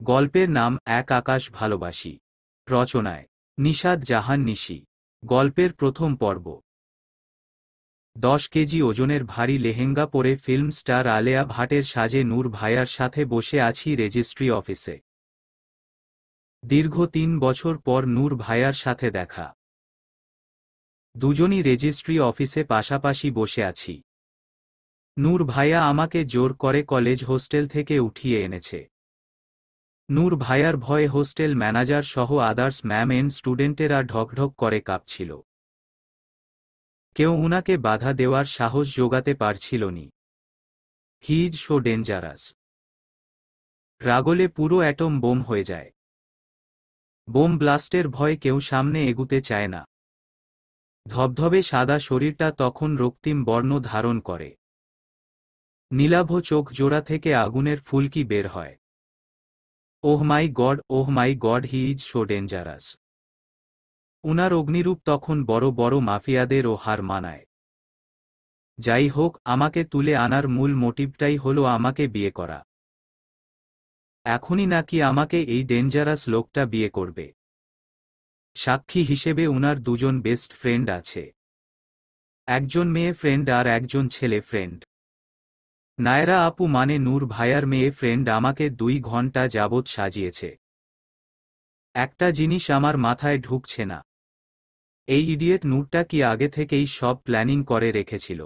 গল্পের নাম এক আকাশ ভালোবাসি। রচনায় নিশাত জাহান নিশি। গল্পের প্রথম পর্ব। 10 কেজি ওজনের ভারী লেহেঙ্গা পরে ফিল্ম স্টার আলেয়া ভাটের সাজে নূর ভাইয়ার সাথে বসে আছি রেজিস্ট্রি অফিসে। দীর্ঘ 3 বছর পর নূর ভাইয়ার সাথে দেখা। দুজনই রেজিস্ট্রি অফিসে পাশাপাশি বসে আছি। নূর ভাইয়া আমাকে জোর করে কলেজ হোস্টেল থেকে উঠিয়ে এনেছে। নূর ভাইয়ার ভয়ে হোস্টেল ম্যানেজার সহ আদার্স ম্যাম এন্ড স্টুডেন্টেরা ঢকঢক করে কাঁপছিল। কেউ উনাকে বাধা দেওয়ার সাহস জোগাতে পারছিল নি। He is so dangerous. রাগলে পুরো অ্যাটম বোম হয়ে যায়। বোম ব্লাস্টের ভয়ে কেউ সামনে এগুতে চায় না। ধবধবে সাদা শরীরটা তখন রক্তিম বর্ণ ধারণ করে। নীলাভ চোখ জোড়া থেকে আগুনের ফুলকি বের হয়। Oh my god he is so dangerous. উনার অগ্নিরূপ তখন বড় বড় মাফিয়াদেরও হার মানায়। যাই হোক, আমাকে তুলে আনার মূল মোটিভটাই হলো আমাকে বিয়ে করা। এখনই নাকি আমাকে এই ডেঞ্জারাস লোকটা বিয়ে করবে। সাক্ষী হিসেবে উনার দুজন বেস্ট ফ্রেন্ড আছে। একজন মেয়ে ফ্রেন্ড আর একজন ছেলে ফ্রেন্ড। নায়রা আপু মানে নূর ভাইয়ার মেয়ে ফ্রেন্ড আমাকে 2 ঘন্টা যাবৎ সাজিয়েছে। একটা জিনিস আমার মাথায় ঢুকছে না। এই ইডিয়েট নূরটা কি আগে থেকেই সব প্ল্যানিং করে রেখেছিল?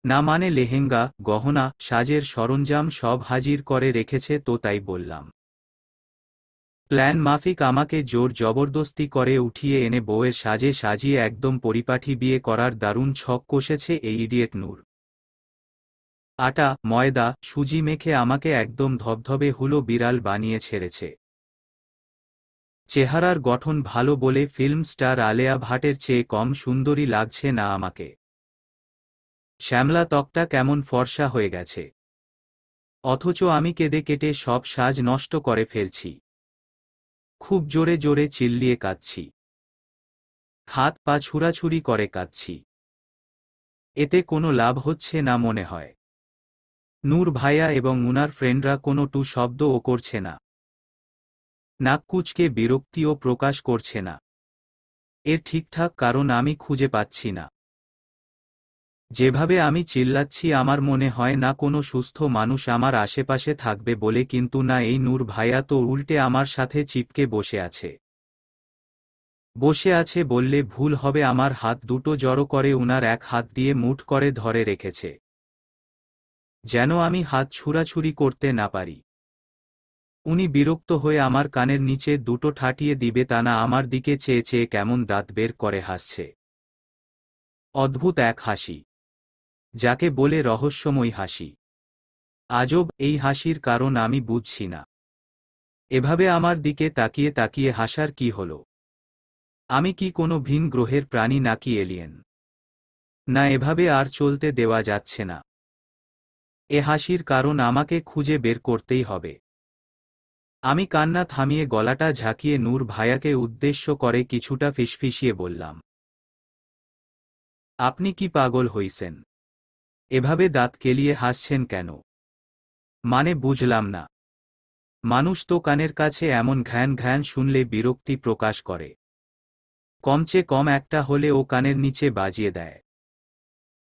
না মানে লেহেঙ্গা, গহনা, সাজের সরঞ্জাম সব হাজির করে রেখেছে তো তাই বললাম। প্ল্যান মাফিক আমাকে জোর জবরদস্তি করে উঠিয়ে এনে বউয়ের সাজে সাজিয়ে একদম পরিপাটি বিয়ে করার দারুণ ছক কষেছে এই ইডিয়েট নূর। আটা, ময়দা, সুজি মেখে আমাকে একদম ধবধবে হুলো বিড়াল বানিয়ে ছেড়েছে। চেহারার গঠন ভালো বলে ফিল্ম স্টার আলেয়া ভাটের চেয়ে কম সুন্দরী লাগছে না আমাকে। শ্যামলা ত্বকটা কেমন ফর্সা হয়ে গেছে। অথচ আমি কেঁদে কেটে সব সাজ নষ্ট করে ফেলছি। খুব জোরে জোরে চিল্লিয়ে কাঁদছি। হাত পা ছুড়াছুড়ি করে কাঁদছি। এতে কোনো লাভ হচ্ছে না মনে হয়। নূর ভাইয়া এবং উনার ফ্রেন্ডরা কোনো টু শব্দও করছে না। নাক কুঁচকে বিরক্তিও প্রকাশ করছে না। এর ঠিকঠাক কারণ আমি খুঁজে পাচ্ছি না। যেভাবে আমি চিল্লাচ্ছি আমার মনে হয় না কোনো সুস্থ মানুষ আমার আশেপাশে থাকবে বলে, কিন্তু না, এই নূর ভাইয়া তো উল্টে আমার সাথে চিপকে বসে আছে। বসে আছে বললে ভুল হবে, আমার হাত দুটো জড়ো করে উনার এক হাত দিয়ে মুঠ করে ধরে রেখেছে। যেন আমি হাত ছুড়াছুড়ি করতে না পারি। উনি বিরক্ত হয়ে আমার কানের নিচে দুটো ঠাটিয়ে দিবে তা না, আমার দিকে চেয়ে চেয়ে কেমন দাঁত বের করে হাসছে। অদ্ভুত এক হাসি, যাকে বলে রহস্যময় হাসি। আজব এই হাসির কারণ আমি বুঝছি না। এভাবে আমার দিকে তাকিয়ে তাকিয়ে হাসার কি হলো? আমি কি কোনো ভিন গ্রহের প্রাণী নাকি এলিয়েন? না, এভাবে আর চলতে দেওয়া যাচ্ছে না। এ হাসির কারণ আমাকে খুঁজে বের করতেই হবে। আমি কান্না থামিয়ে গলাটা ঝাঁকিয়ে নূর ভাইয়াকে উদ্দেশ্য করে কিছুটা ফিসফিসিয়ে বললাম, আপনি কি পাগল হইছেন? এভাবে দাঁত কেলিয়ে হাসছেন কেন? মানে বুঝলাম না। মানুষ তো কানের কাছে এমন ঘ্যান ঘ্যান শুনলে বিরক্তি প্রকাশ করে। কমচে কম একটা হলে ও কানের নিচে বাজিয়ে দেয়।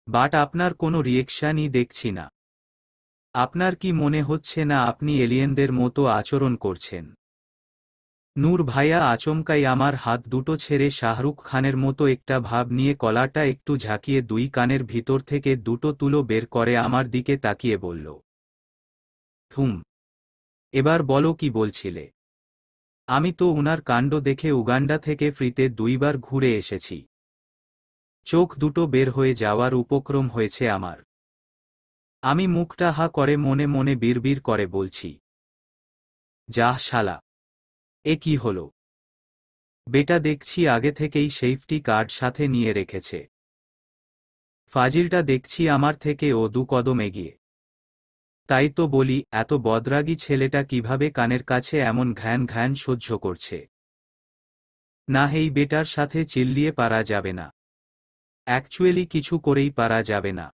বাট আপনার কোনো রিয়েকশনই দেখছি না। আপনার কি মনে হচ্ছে না আপনি এলিয়েনদের মতো আচরণ করছেন? নূর ভাইয়া আচমকাই আমার হাত দুটো ছেড়ে শাহরুখ খানের মতো একটা ভাব নিয়ে কলারটা একটু ঝাঁকিয়ে 2 কানের ভিতর থেকে দুটো তুলো বের করে আমার দিকে তাকিয়ে বলল, হুম, এবার বলো কি বলছিলে? আমি তো উনার কাণ্ড দেখে উগান্ডা থেকে ফ্রিতে 2 বার ঘুরে এসেছি। চোখ দুটো বের হয়ে যাওয়ার উপক্রম হয়েছে আমার। আমি মুখটা হা করে মনে মনে বিড়বিড় করে বলছি, যাহ শালা, এ কি হলো? বেটা দেখছি আগে থেকেই সেফটি কার্ড সাথে নিয়ে রেখেছে। ফাজিলটা দেখছি আমার থেকে ও 2 কদম এগিয়ে। তাই তো বলি, এত বদরাগী ছেলেটা কিভাবে কানের কাছে এমন ঘ্যান ঘ্যান সহ্য করছে। না, এই বেটার সাথে চিল্লিয়ে পারা যাবে না। অ্যাকচুয়ালি কিছু করেই পারা যাবে না।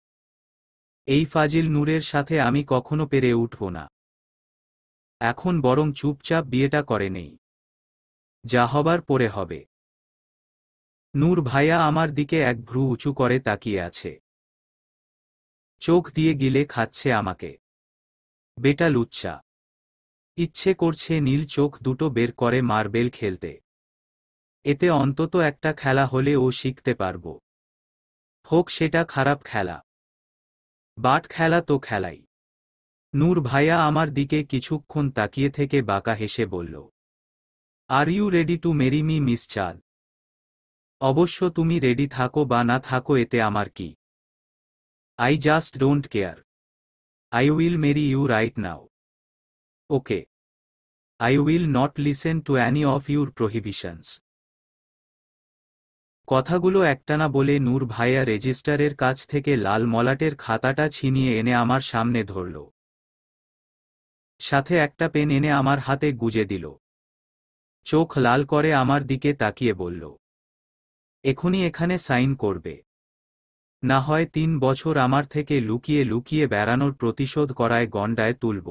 এই ফাজিল নূরের সাথে আমি কখনো পেরে উঠব না। এখন বরং চুপচাপ বিয়েটা করে নেই। যা হবার পরে হবে। নূর ভাইয়া আমার দিকে এক ভ্রু উঁচু করে তাকিয়ে আছে। চোখ দিয়ে গিলে খাচ্ছে আমাকে। বেটা লুচ্চা। ইচ্ছে করছে নীল চোখ দুটো বের করে মার্বেল খেলতে। এতে অন্তত একটা খেলা হলে ও শিখতে পারব। হোক সেটা খারাপ খেলা। বাট খেলা তো খেলাই। নূর ভাইয়া আমার দিকে কিছুক্ষণ তাকিয়ে থেকে বাঁকা হেসে বলল, are you ready to marry me miss Chand? অবশ্য তুমি রেডি থাকো বা না থাকো এতে আমার কি। I just don't care. I will marry you right now. Okay. I will not listen to any of your prohibitions. কথাগুলো একটানা বলে নূর ভাইয়া রেজিস্টারের কাছ থেকে লাল মলাটের খাতাটা ছিনিয়ে এনে আমার সামনে ধরল। সাথে একটা পেন এনে আমার হাতে গুজে দিল। চোখ লাল করে আমার দিকে তাকিয়ে বলল, এখনই এখানে সাইন করবে। না হয় ৩ বছর আমার থেকে লুকিয়ে লুকিয়ে বেড়ানোর প্রতিশোধ করায় গণ্ডায় তুলব।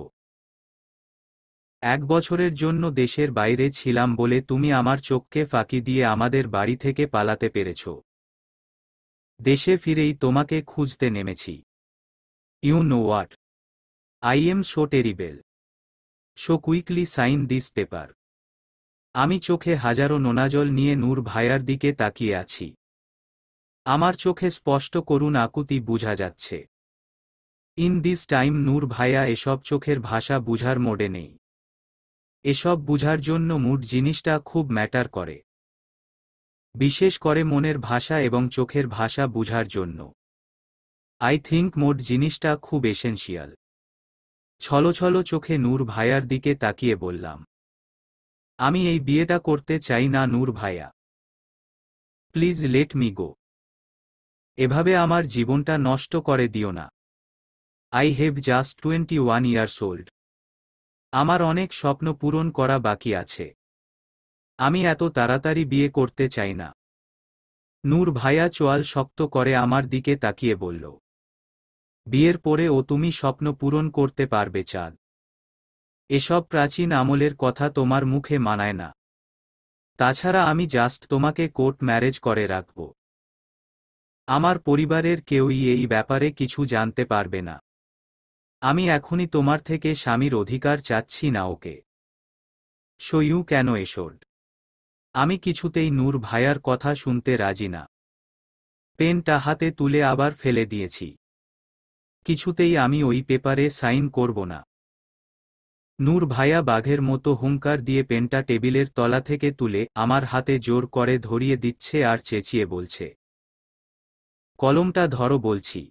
১ বছরের জন্য দেশের বাইরে ছিলাম বলে তুমি আমার চোখকে ফাঁকি দিয়ে আমাদের বাড়ি থেকে পালাতে পেরেছ। দেশে ফিরেই তোমাকে খুঁজতে নেমেছি। You know what? I am so terrible. So quickly sign this paper. আমি চোখে হাজারো নোনাজল নিয়ে নূর ভাইয়ার দিকে তাকিয়ে আছি। আমার চোখে স্পষ্ট করুণ আকুতি বুঝা যাচ্ছে। ইন দিস টাইম নূর ভাইয়া এসব চোখের ভাষা বুঝার মোডে নেই। এসব বুঝার জন্য মুড জিনিসটা খুব ম্যাটার করে। বিশেষ করে মনের ভাষা এবং চোখের ভাষা বুঝার জন্য। আই থিঙ্ক মোড জিনিসটা খুব এসেনশিয়াল। ছলো চোখে নূর ভাইয়ার দিকে তাকিয়ে বললাম, আমি এই বিয়েটা করতে চাই না নূর ভাইয়া। Please let me go. এভাবে আমার জীবনটা নষ্ট করে দিও না। I have just 21 years old. আমার অনেক স্বপ্ন পূরণ করা বাকি আছে। আমি এত তাড়াতাড়ি বিয়ে করতে চাই না। নূর ভাইয়া চোয়াল শক্ত করে আমার দিকে তাকিয়ে বলল, বিয়ের পরে ও তুমি স্বপ্ন পূরণ করতে পারবে চাঁদ। এসব প্রাচীন আমলের কথা তোমার মুখে মানায় না। তাছাড়া আমি জাস্ট তোমাকে কোর্ট ম্যারেজ করে রাখব। আমার পরিবারের কেউই এই ব্যাপারে কিছু জানতে পারবে না। আমি এখনই তোমার থেকে স্বামীর অধিকার চাচ্ছি না ওকে। সো ইউ কেন এসোড? আমি কিছুতেই নূর ভাইয়ার কথা শুনতে রাজি না। পেনটা হাতে তুলে আবার ফেলে দিয়েছি। কিছুতেই আমি ওই পেপারে সাইন করব না। নূর ভাইয়া বাঘের মতো হুঙ্কার দিয়ে পেনটা টেবিলের তলা থেকে তুলে আমার হাতে জোর করে ধরিয়ে দিচ্ছে আর চেঁচিয়ে বলছে, কলমটা ধরো বলছি।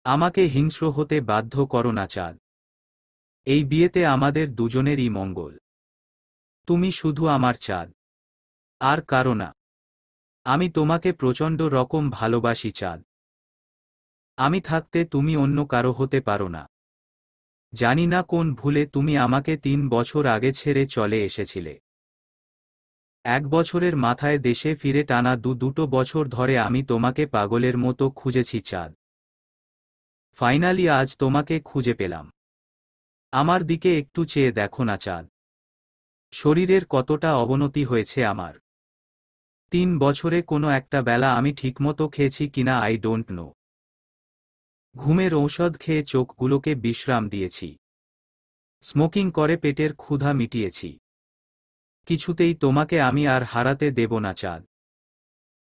আমাকে হিংস্র হতে বাধ্য করো না চাঁদ। এই বিয়েতে আমাদের দুজনেরই মঙ্গল। তুমি শুধু আমার চাঁদ, আর কারো না। আমি তোমাকে প্রচণ্ড রকম ভালোবাসি চাঁদ। আমি থাকতে তুমি অন্য কারো হতে পারো না। জানি না কোন ভুলে তুমি আমাকে ৩ বছর আগে ছেড়ে চলে এসেছিলে। ১ বছরের মাথায় দেশে ফিরে টানা দুটো বছর ধরে আমি তোমাকে পাগলের মতো খুঁজেছি চাঁদ। ফাইনালি আজ তোমাকে খুঁজে পেলাম। আমার দিকে একটু চেয়ে দেখো না চাঁদ। শরীরের কতটা অবনতি হয়েছে আমার। ৩ বছরে কোনো একটা বেলা আমি ঠিকমতো খেয়েছি কিনা আই ডোন্ট নো। ঘুমের ঔষধ খেয়ে চোখগুলোকে বিশ্রাম দিয়েছি। স্মোকিং করে পেটের ক্ষুধা মিটিয়েছি। কিছুতেই তোমাকে আমি আর হারাতে দেব না চাঁদ।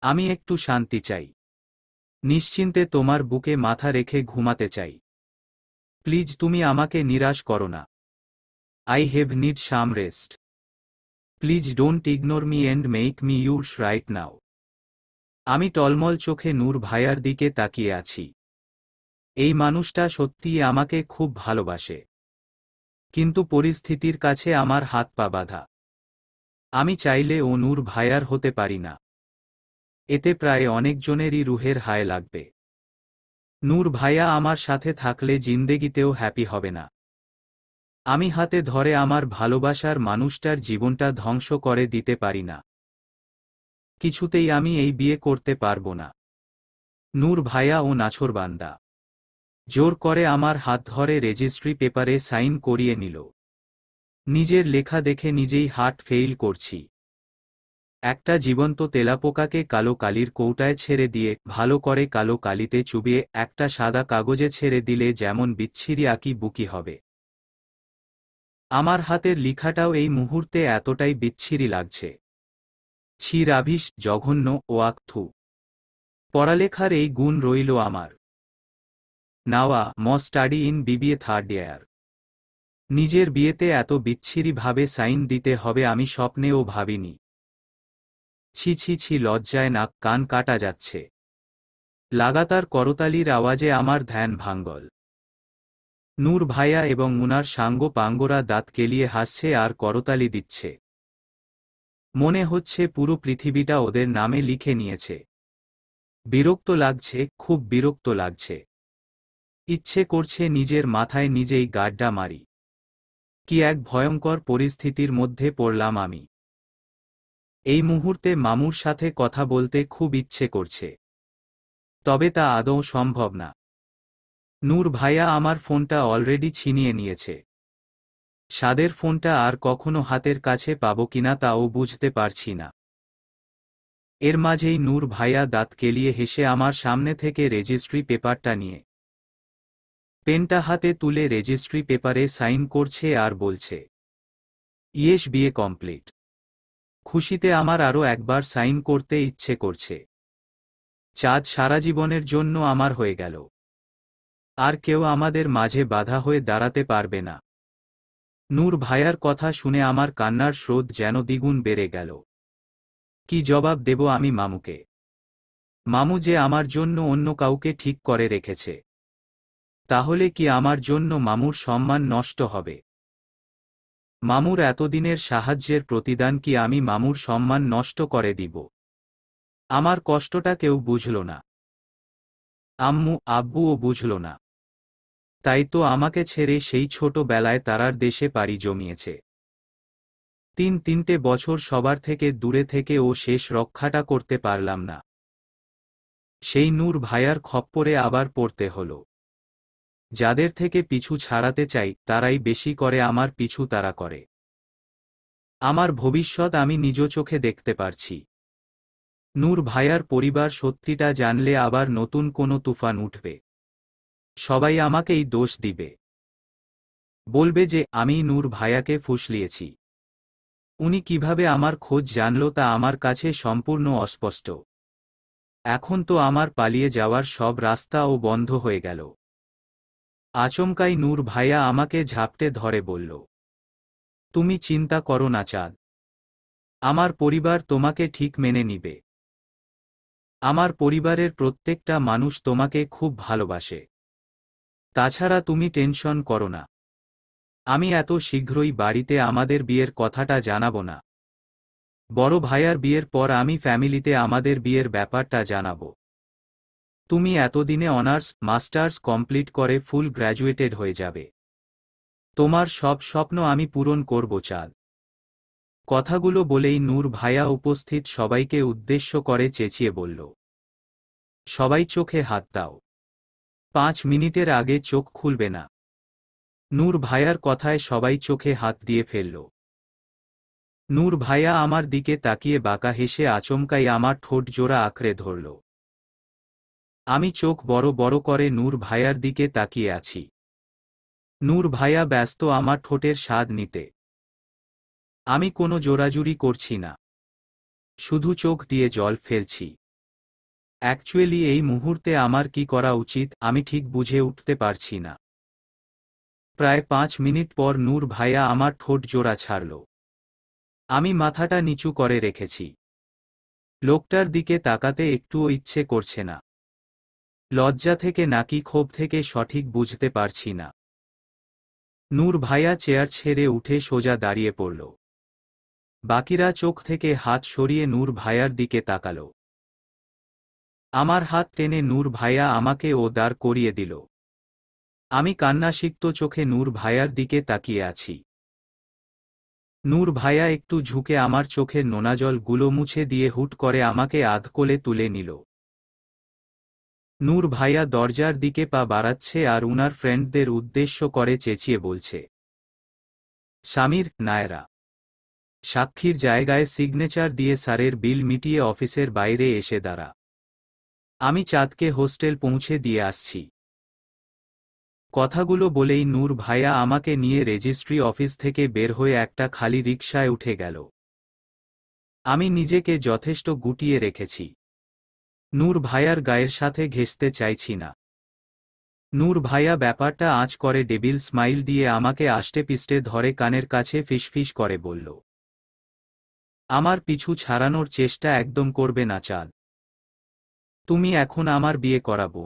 আমি একটু শান্তি চাই। নিশ্চিন্তে তোমার বুকে মাথা রেখে ঘুমাতে চাই। প্লিজ তুমি আমাকে নিরাশ করো না। I have need some rest. Please don't ignore me and make me yours right now. আমি টলমল চোখে নূর ভাইয়ার দিকে তাকিয়ে আছি। এই মানুষটা সত্যিই আমাকে খুব ভালোবাসে। কিন্তু পরিস্থিতির কাছে আমার হাত পা বাঁধা। আমি চাইলে ও নূর ভাইয়ার হতে পারি না। এতে প্রায় অনেকজনেরই রুহের হায় লাগবে। নূর ভাইয়া আমার সাথে থাকলে জিন্দেগিতেও হ্যাপি হবে না। আমি হাতে ধরে আমার ভালোবাসার মানুষটার জীবনটা ধ্বংস করে দিতে পারি না। কিছুতেই আমি এই বিয়ে করতে পারব না। নূর ভাইয়া ও নাছোড়বান্দা। জোর করে আমার হাত ধরে রেজিস্ট্রি পেপারে সাইন করিয়ে নিল। নিজের লেখা দেখে নিজেই হার্ট ফেইল করছি। একটা জীবন্ত তেলাপোকাকে কালো কালির কৌটায় ছেড়ে দিয়ে ভালো করে কালো কালিতে চুবিয়ে একটা সাদা কাগজে ছেড়ে দিলে যেমন বিচ্ছিরি আঁকিবুকি হবে, আমার হাতের লেখাটাও এই মুহূর্তে এতটাই বিচ্ছিরি লাগছে। ছি রাভিশ, জঘন্য, ওয়াক, থু। পড়ালেখার এই গুণ রইল আমার। নাওয়া ম study in BBA third year. নিজের বিয়েতে এত বিচ্ছিরি ভাবে সাইন দিতে হবে আমি স্বপ্নেও ভাবিনি। ছি ছি ছি, লজ্জায় নাক কান কাটা যাচ্ছে। লাগাতার করতালির আওয়াজে আমার ধ্যান ভাঙ্গল। নূর ভাইয়া এবং উনার সাঙ্গ পাঙ্গরা দাঁত কেলিয়ে হাসছে আর করতালি দিচ্ছে। মনে হচ্ছে পুরো পৃথিবীটা ওদের নামে লিখে নিয়েছে। বিরক্ত লাগছে, খুব বিরক্ত লাগছে। ইচ্ছে করছে নিজের মাথায় নিজেই গাড্ডা মারি। কি এক ভয়ঙ্কর পরিস্থিতির মধ্যে পড়লাম আমি। এই মুহূর্তে মামুর সাথে কথা বলতে খুব ইচ্ছে করছে, তবে তা আদৌ সম্ভব না। নূর ভাইয়া আমার ফোনটা অলরেডি ছিনিয়ে নিয়েছে। সাদের ফোনটা আর কখনো হাতের কাছে পাবো কিনা তাও বুঝতে পারছি না। এর মাঝেই নূর ভাইয়া দাঁত কেলিয়ে হেসে আমার সামনে থেকে রেজিস্ট্রি পেপারটা নিয়ে পেনটা হাতে তুলে রেজিস্ট্রি পেপারে সাইন করছে আর বলছে, ইয়েস, বিয়ে কমপ্লিট। খুশিতে আমার আরও একবার সাইন করতে ইচ্ছে করছে। চাঁদ সারা জীবনের জন্য আমার হয়ে গেল। আর কেউ আমাদের মাঝে বাধা হয়ে দাঁড়াতে পারবে না। নূর ভাইয়ার কথা শুনে আমার কান্নার স্রোত যেন দ্বিগুণ বেড়ে গেল। কি জবাব দেব আমি মামুকে? মামু যে আমার জন্য অন্য কাউকে ঠিক করে রেখেছে, তাহলে কি আমার জন্য মামুর সম্মান নষ্ট হবে? মামুর এতদিনের সাহায্যের প্রতিদান কি আমি মামুর সম্মান নষ্ট করে দিব? আমার কষ্টটা কেউ বুঝল না। আম্মু আব্বুও বুঝল না। তাই তো আমাকে ছেড়ে সেই ছোটবেলায় তারার দেশে পাড়ি জমিয়েছে। তিনটে বছর সবার থেকে দূরে থেকে ও শেষ রক্ষাটা করতে পারলাম না। সেই নূর ভাইয়ার খপ্পরে আবার পড়তে হলো। যাদের থেকে পিছু ছাড়াতে চাই তারাই বেশি করে আমার পিছু তারা করে। আমার ভবিষ্যৎ আমি নিজ চোখে দেখতে পারছি। নূর ভাইয়ার পরিবার সত্যিটা জানলে আবার নতুন কোনো তুফান উঠবে। সবাই আমাকেই দোষ দিবে। বলবে যে আমি নূর ভাইয়াকে ফুসলিয়েছি। উনি কিভাবে আমার খোঁজ জানল তা আমার কাছে সম্পূর্ণ অস্পষ্ট। এখন তো আমার পালিয়ে যাওয়ার সব রাস্তাও বন্ধ হয়ে গেল। আচমকাই নূর ভাইয়া আমাকে ঝাপটে ধরে বলল, তুমি চিন্তা করো না চাঁদ। আমার পরিবার তোমাকে ঠিক মেনে নিবে। আমার পরিবারের প্রত্যেকটা মানুষ তোমাকে খুব ভালোবাসে। তাছাড়া তুমি টেনশন করো না। আমি এত শীঘ্রই বাড়িতে আমাদের বিয়ের কথাটা জানাবো না। বড় ভাইয়ার বিয়ের পর আমি ফ্যামিলিতে আমাদের বিয়ের ব্যাপারটা জানাবো। তুমি এতদিনে অনার্স মাস্টার্স কমপ্লিট করে ফুল গ্র্যাজুয়েটেড হয়ে যাবে। তোমার সব স্বপ্ন আমি পূরণ করব চাঁদ। কথাগুলো বলেই নূর ভাইয়া উপস্থিত সবাইকে উদ্দেশ্য করে চেঁচিয়ে বলল, সবাই চোখে হাত দাও। 5 মিনিটের আগে চোখ খুলবে না। নূর ভাইয়ার কথায় সবাই চোখে হাত দিয়ে ফেলল। নূর ভাইয়া আমার দিকে তাকিয়ে বাঁকা হেসে আচমকাই আমার ঠোঁট জোড়া আঁকড়ে ধরল। আমি চোখ বড় বড় করে নূর ভাইয়ার দিকে তাকিয়ে আছি। নূর ভাইয়া ব্যস্ত আমার ঠোঁটের স্বাদ নিতে। আমি কোনো জোরাজুরি করছি না, শুধু চোখ দিয়ে জল ফেলছি। অ্যাকচুয়ালি এই মুহূর্তে আমার কি করা উচিত আমি ঠিক বুঝে উঠতে পারছি না। প্রায় 5 মিনিট পর নূর ভাইয়া আমার ঠোঁট জোড়া ছাড়ল। আমি মাথাটা নিচু করে রেখেছি। লোকটার দিকে তাকাতে একটুও ইচ্ছে করছে না। লজ্জা থেকে নাকি ক্ষোভ থেকে সঠিক বুঝতে পারছি না। নূর ভাইয়া চেয়ার ছেড়ে উঠে সোজা দাঁড়িয়ে পড়ল। বাকিরা চোখ থেকে হাত সরিয়ে নূর ভাইয়ার দিকে তাকাল। আমার হাত টেনে নূর ভাইয়া আমাকে ও দাঁড় করিয়ে দিল। আমি কান্নাসিক্ত চোখে নূর ভাইয়ার দিকে তাকিয়ে আছি। নূর ভাইয়া একটু ঝুঁকে আমার চোখের নোনা জলগুলো মুছে দিয়ে হুট করে আমাকে আধকোলে তুলে নিল। নূর ভাইয়া দরজার দিকে পা বাড়াচ্ছে আর উনার ফ্রেন্ডদের উদ্দেশ্য করে চেঁচিয়ে বলছে, সামির, নায়রা। সাক্ষীর জায়গায় সিগনেচার দিয়ে স্যারের বিল মিটিয়ে অফিসের বাইরে এসে দাঁড়া। আমি চাঁদকে হোস্টেল পৌঁছে দিয়ে আসছি। কথাগুলো বলেই নূর ভাইয়া আমাকে নিয়ে রেজিস্ট্রি অফিস থেকে বের হয়ে একটা খালি রিকশায় উঠে গেল। আমি নিজেকে যথেষ্ট গুটিয়ে রেখেছি। নূর ভাইয়ার গায়ের সাথে ঘেঁষতে চাইছি না। নূর ভাইয়া ব্যাপারটা আঁচ করে ডেবিল স্মাইল দিয়ে আমাকে আষ্টেপিষ্টে ধরে কানের কাছে ফিসফিস করে বলল, আমার পিছু ছাড়ানোর চেষ্টা একদম করবে না চাঁদ। তুমি এখন আমার বিয়ে করাবো।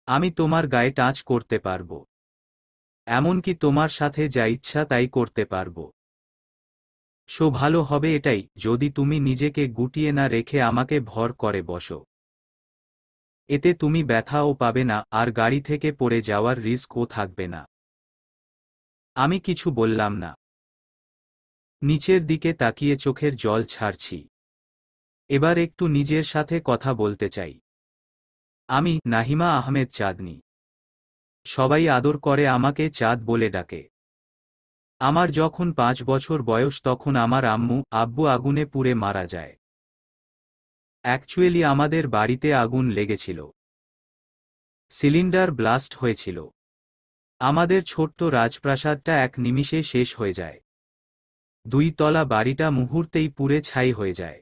আমি তোমার গায়ে টাচ করতে পারবো। এমনকি তোমার সাথে যা ইচ্ছা তাই করতে পারবো। ভালো হবে এটাই, যদি তুমি নিজেকে গুটিয়ে না রেখে আমাকে ভর করে বসো। এতে তুমি ব্যথাও পাবে না, আর গাড়ি থেকে পড়ে যাওয়ার রিস্কও থাকবে না। আমি কিছু বললাম না। নিচের দিকে তাকিয়ে চোখের জল ছাড়ছি। এবার একটু নিজের সাথে কথা বলতে চাই। আমি নাহিমা আহমেদ চাঁদনী। সবাই আদর করে আমাকে চাঁদ বলে ডাকে। আমার যখন 5 বছর বয়স তখন আমার আম্মু আব্বু আগুনে পুড়ে মারা যায়। অ্যাকচুয়ালি আমাদের বাড়িতে আগুন লেগেছিল। সিলিন্ডার ব্লাস্ট হয়েছিল। আমাদের ছোট্ট রাজপ্রাসাদটা এক নিমিষে শেষ হয়ে যায়। 2 তলা বাড়িটা মুহূর্তেই পুড়ে ছাই হয়ে যায়।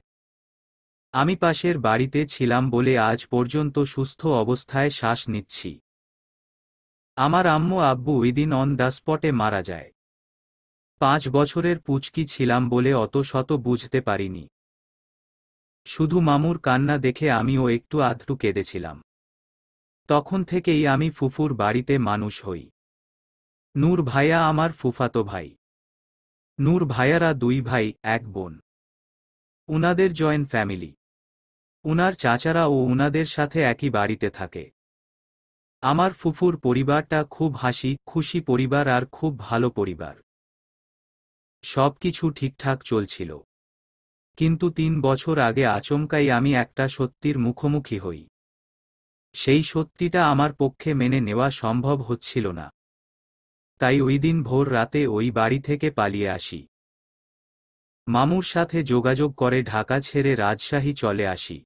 আমি পাশের বাড়িতে ছিলাম বলে আজ পর্যন্ত সুস্থ অবস্থায় শ্বাস নিচ্ছি। আমার আম্মু আব্বু উইদিন অন দ্য স্পটে মারা যায়। 5 বছরের পুচকি ছিলাম বলে অত শত বুঝতে পারিনি। শুধু মামুর কান্না দেখে আমিও একটু আধটু কেঁদেছিলাম। তখন থেকেই আমি ফুফুর বাড়িতে মানুষ হই। নূর ভাইয়া আমার ফুফাতো ভাই। নূর ভাইয়ারা 2 ভাই 1 বোন। উনাদের জয়েন্ট ফ্যামিলি। উনার চাচারা ও উনাদের সাথে একই বাড়িতে থাকে। আমার ফুফুর পরিবারটা খুব হাসি খুশি পরিবার আর খুব ভালো পরিবার। সবকিছু ঠিকঠাক চলছিল। কিন্তু 3 বছর আগে আচমকাই আমি একটা সত্যির মুখোমুখি হই। সেই সত্যিটা আমার পক্ষে মেনে নেওয়া সম্ভব হচ্ছিল না। তাই ওই দিন ভোর রাতে ওই বাড়ি থেকে পালিয়ে আসি। মামুর সাথে যোগাযোগ করে ঢাকা ছেড়ে রাজশাহী চলে আসি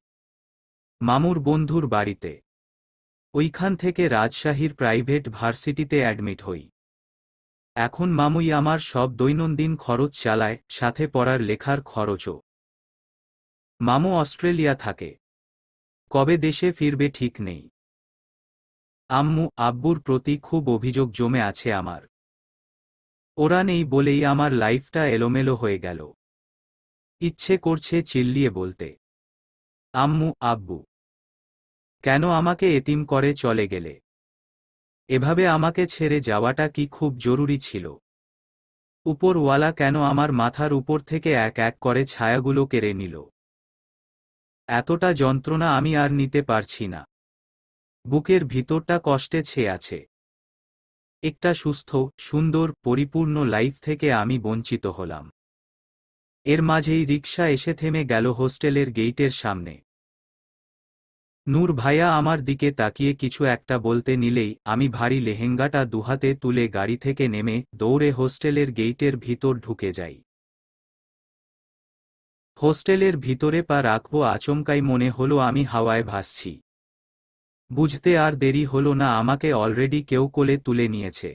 মামুর বন্ধুর বাড়িতে। ওইখান থেকে রাজশাহীর প্রাইভেট ভার্সিটিতে অ্যাডমিট হই। এখন মামুই আমার সব দৈনন্দিন খরচ চালায়, সাথে পড়ার লেখার খরচও। মামু অস্ট্রেলিয়া থাকে। কবে দেশে ফিরবে ঠিক নেই। আম্মু আব্বুর প্রতি খুব অভিযোগ জমে আছে আমার। ওরা নেই বলেই আমার লাইফটা এলোমেলো হয়ে গেল। ইচ্ছে করছে চিল্লিয়ে বলতে, আম্মু আব্বু, কেন আমাকে এতিম করে চলে গেলে? এভাবে আমাকে ছেড়ে যাওয়াটা কি খুব জরুরি ছিল? উপরওয়ালা কেন আমার মাথার উপর থেকে এক এক করে ছায়াগুলো কেড়ে নিল? এতটা যন্ত্রণা আমি আর নিতে পারছি না। বুকের ভিতরটা কষ্টে ছেয়ে আছে। একটা সুস্থ, সুন্দর, পরিপূর্ণ লাইফ থেকে আমি বঞ্চিত হলাম। এর মাঝেই রিকশা এসে থেমে গেল হোস্টেলের গেইটের সামনে। নূর ভাইয়া আমার দিকে তাকিয়ে কিছু একটা বলতে নিলেই আমি ভারী লেহেঙ্গাটা দুহাতে তুলে গাড়ি থেকে নেমে দৌড়ে হোস্টেলের গেইটের ভিতর ঢুকে যাই। হোস্টেলের ভিতরে পা রাখবো আচমকাই মনে হলো আমি হাওয়ায় ভাসছি। বুঝতে আর দেরি হলো না, আমাকে অলরেডি কেউ কোলে তুলে নিয়েছে।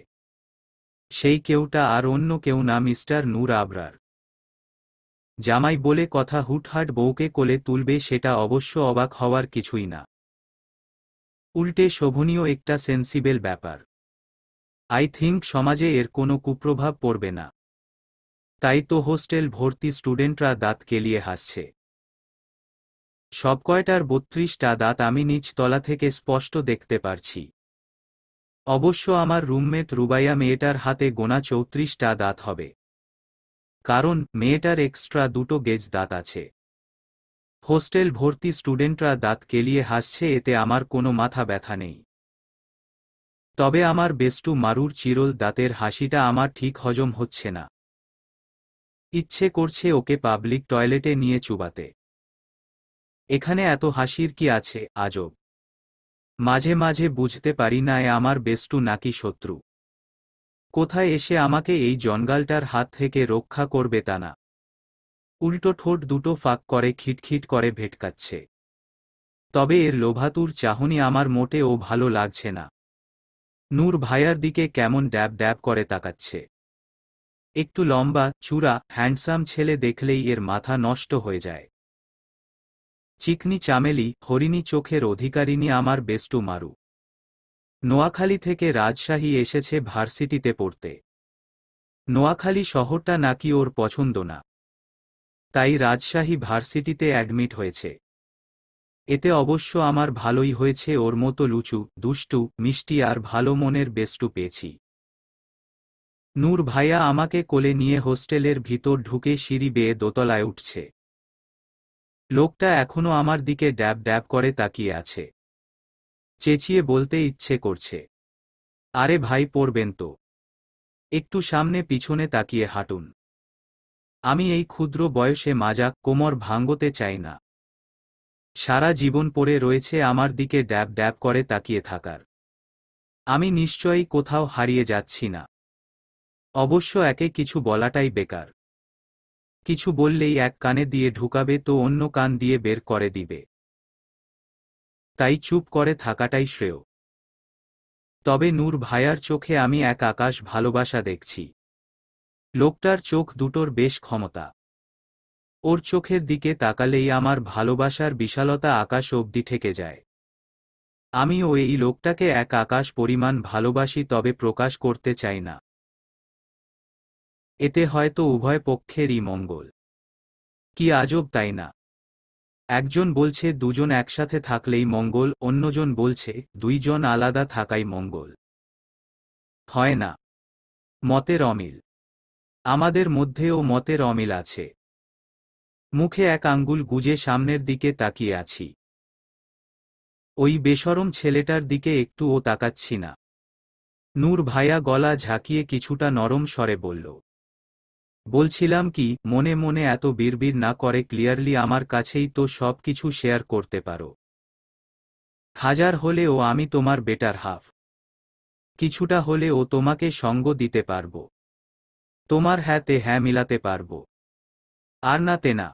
সেই কেউটা আর অন্য কেউ না, মিস্টার নূর আবরার। জামাই বলে কথা, হুটহাট বউকে কোলে তুলবে সেটা অবশ্য অবাক হওয়ার কিছুই না। উল্টে শোভনীয় একটা সেন্সিবেল ব্যাপার। আই থিংক সমাজে এর কোনো কুপ্রভাব পড়বে না। তাই তো হোস্টেল ভর্তি স্টুডেন্টরা দাঁত কেলিয়ে হাসছে। সব কয়টার 32টা দাঁত আমি নিচ তলা থেকে স্পষ্ট দেখতে পারছি। অবশ্য আমার রুমমেট রুবাইয়া মেয়েটার হাতে গোনা 34টা দাঁত হবে। কারণ মেয়েটার এক্সট্রা 2টো গেজ দাঁত আছে। হোস্টেল ভর্তি স্টুডেন্টরা দাঁত কেলিয়ে হাসছে, এতে আমার কোনো মাথা ব্যথা নেই। তবে আমার বেস্টু মারুর চিরল দাঁতের হাসিটা আমার ঠিক হজম হচ্ছে না। ইচ্ছে করছে ওকে পাবলিক টয়লেটে নিয়ে চুবাতে। এখানে এত হাসির কি আছে আজব? মাঝে মাঝে বুঝতে পারি না এ আমার বেস্টু নাকি শত্রু। কোথায় এসে আমাকে এই জঞ্জালটার হাত থেকে রক্ষা করবে তা না। উল্টো ঠোঁট দুটো ফাঁক করে খিটখিট করে ভেটকাচ্ছে। তবে এর লোভাতুর চাহনি আমার মোটেও ভালো লাগছে না। নূর ভাইয়ার দিকে কেমন ড্যাব ড্যাব করে তাকাচ্ছে। একটু লম্বা চূড়া হ্যান্ডসাম ছেলে দেখলেই এর মাথা নষ্ট হয়ে যায়। চিকনি চামেলি হরিণী চোখের অধিকারিণী আমার বেষ্টু মারু। নোয়াখালী থেকে রাজশাহী এসেছে ভার্সিটিতে পড়তে। নোয়াখালী শহরটা নাকি ওর পছন্দ না, তাই রাজশাহী ভার্সিটিতে অ্যাডমিট হয়েছে। এতে অবশ্য আমার ভালোই হয়েছে, ওর মতো লুচু দুষ্টু মিষ্টি আর ভালো মনের বেষ্টু পেয়েছি। নূর ভাইয়া আমাকে কোলে নিয়ে হোস্টেলের ভিতর ঢুকে সিঁড়ি বেয়ে দোতলায় উঠছে। লোকটা এখনো আমার দিকে ড্যাব ড্যাব করে তাকিয়ে আছে। চেঁচিয়ে বলতে ইচ্ছে করছে, আরে ভাই পড়বেন তো, একটু সামনে পিছনে তাকিয়ে হাঁটুন। আমি এই ক্ষুদ্র বয়সে মাজা কোমর ভাঙতে চাই না। সারা জীবন পড়ে রয়েছে আমার দিকে ড্যাব ড্যাব করে তাকিয়ে থাকার। আমি নিশ্চয়ই কোথাও হারিয়ে যাচ্ছি না। অবশ্য একে কিছু বলাটাই বেকার। কিছু বললেই এক কানে দিয়ে ঢুকাবে তো অন্য কান দিয়ে বের করে দিবে। তাই চুপ করে থাকাটাই শ্রেয়। তবে নূর ভাইয়ার চোখে আমি এক আকাশ ভালোবাসা দেখছি। লোকটার চোখ দুটোর বেশ ক্ষমতা। ওর চোখের দিকে তাকালেই আমার ভালোবাসার বিশালতা আকাশ অবধি ঠেকে যায়। আমিও এই লোকটাকে এক আকাশ পরিমাণ ভালোবাসি, তবে প্রকাশ করতে চাই না। এতে হয়তো উভয় পক্ষেরই মঙ্গল। কি আজব তাই না? একজন বলছে দুজন একসাথে থাকলেই মঙ্গল, অন্যজন বলছে দুইজন আলাদা থাকাই মঙ্গল। হয় না। মতের অমিল। আমাদের মধ্যেও মতের অমিল আছে। মুখে এক আঙ্গুল গুজে সামনের দিকে তাকিয়ে আছি। ওই বেশরম ছেলেটার দিকে একটুও তাকাচ্ছি না। নূর ভাইয়া গলা ঝাঁকিয়ে কিছুটা নরম স্বরে বলল, বলছিলাম কি, মনে মনে এত বিড়বিড় না করে ক্লিয়ারলি আমার কাছেই তো সব কিছু শেয়ার করতে পারো। হাজার হলেও আমি তোমার বেটার হাফ। কিছুটা হলেও তোমাকে সঙ্গ দিতে পারবো। তোমার হ্যাঁতে হ্যাঁ মিলাতে পারবো। আর নাতে না।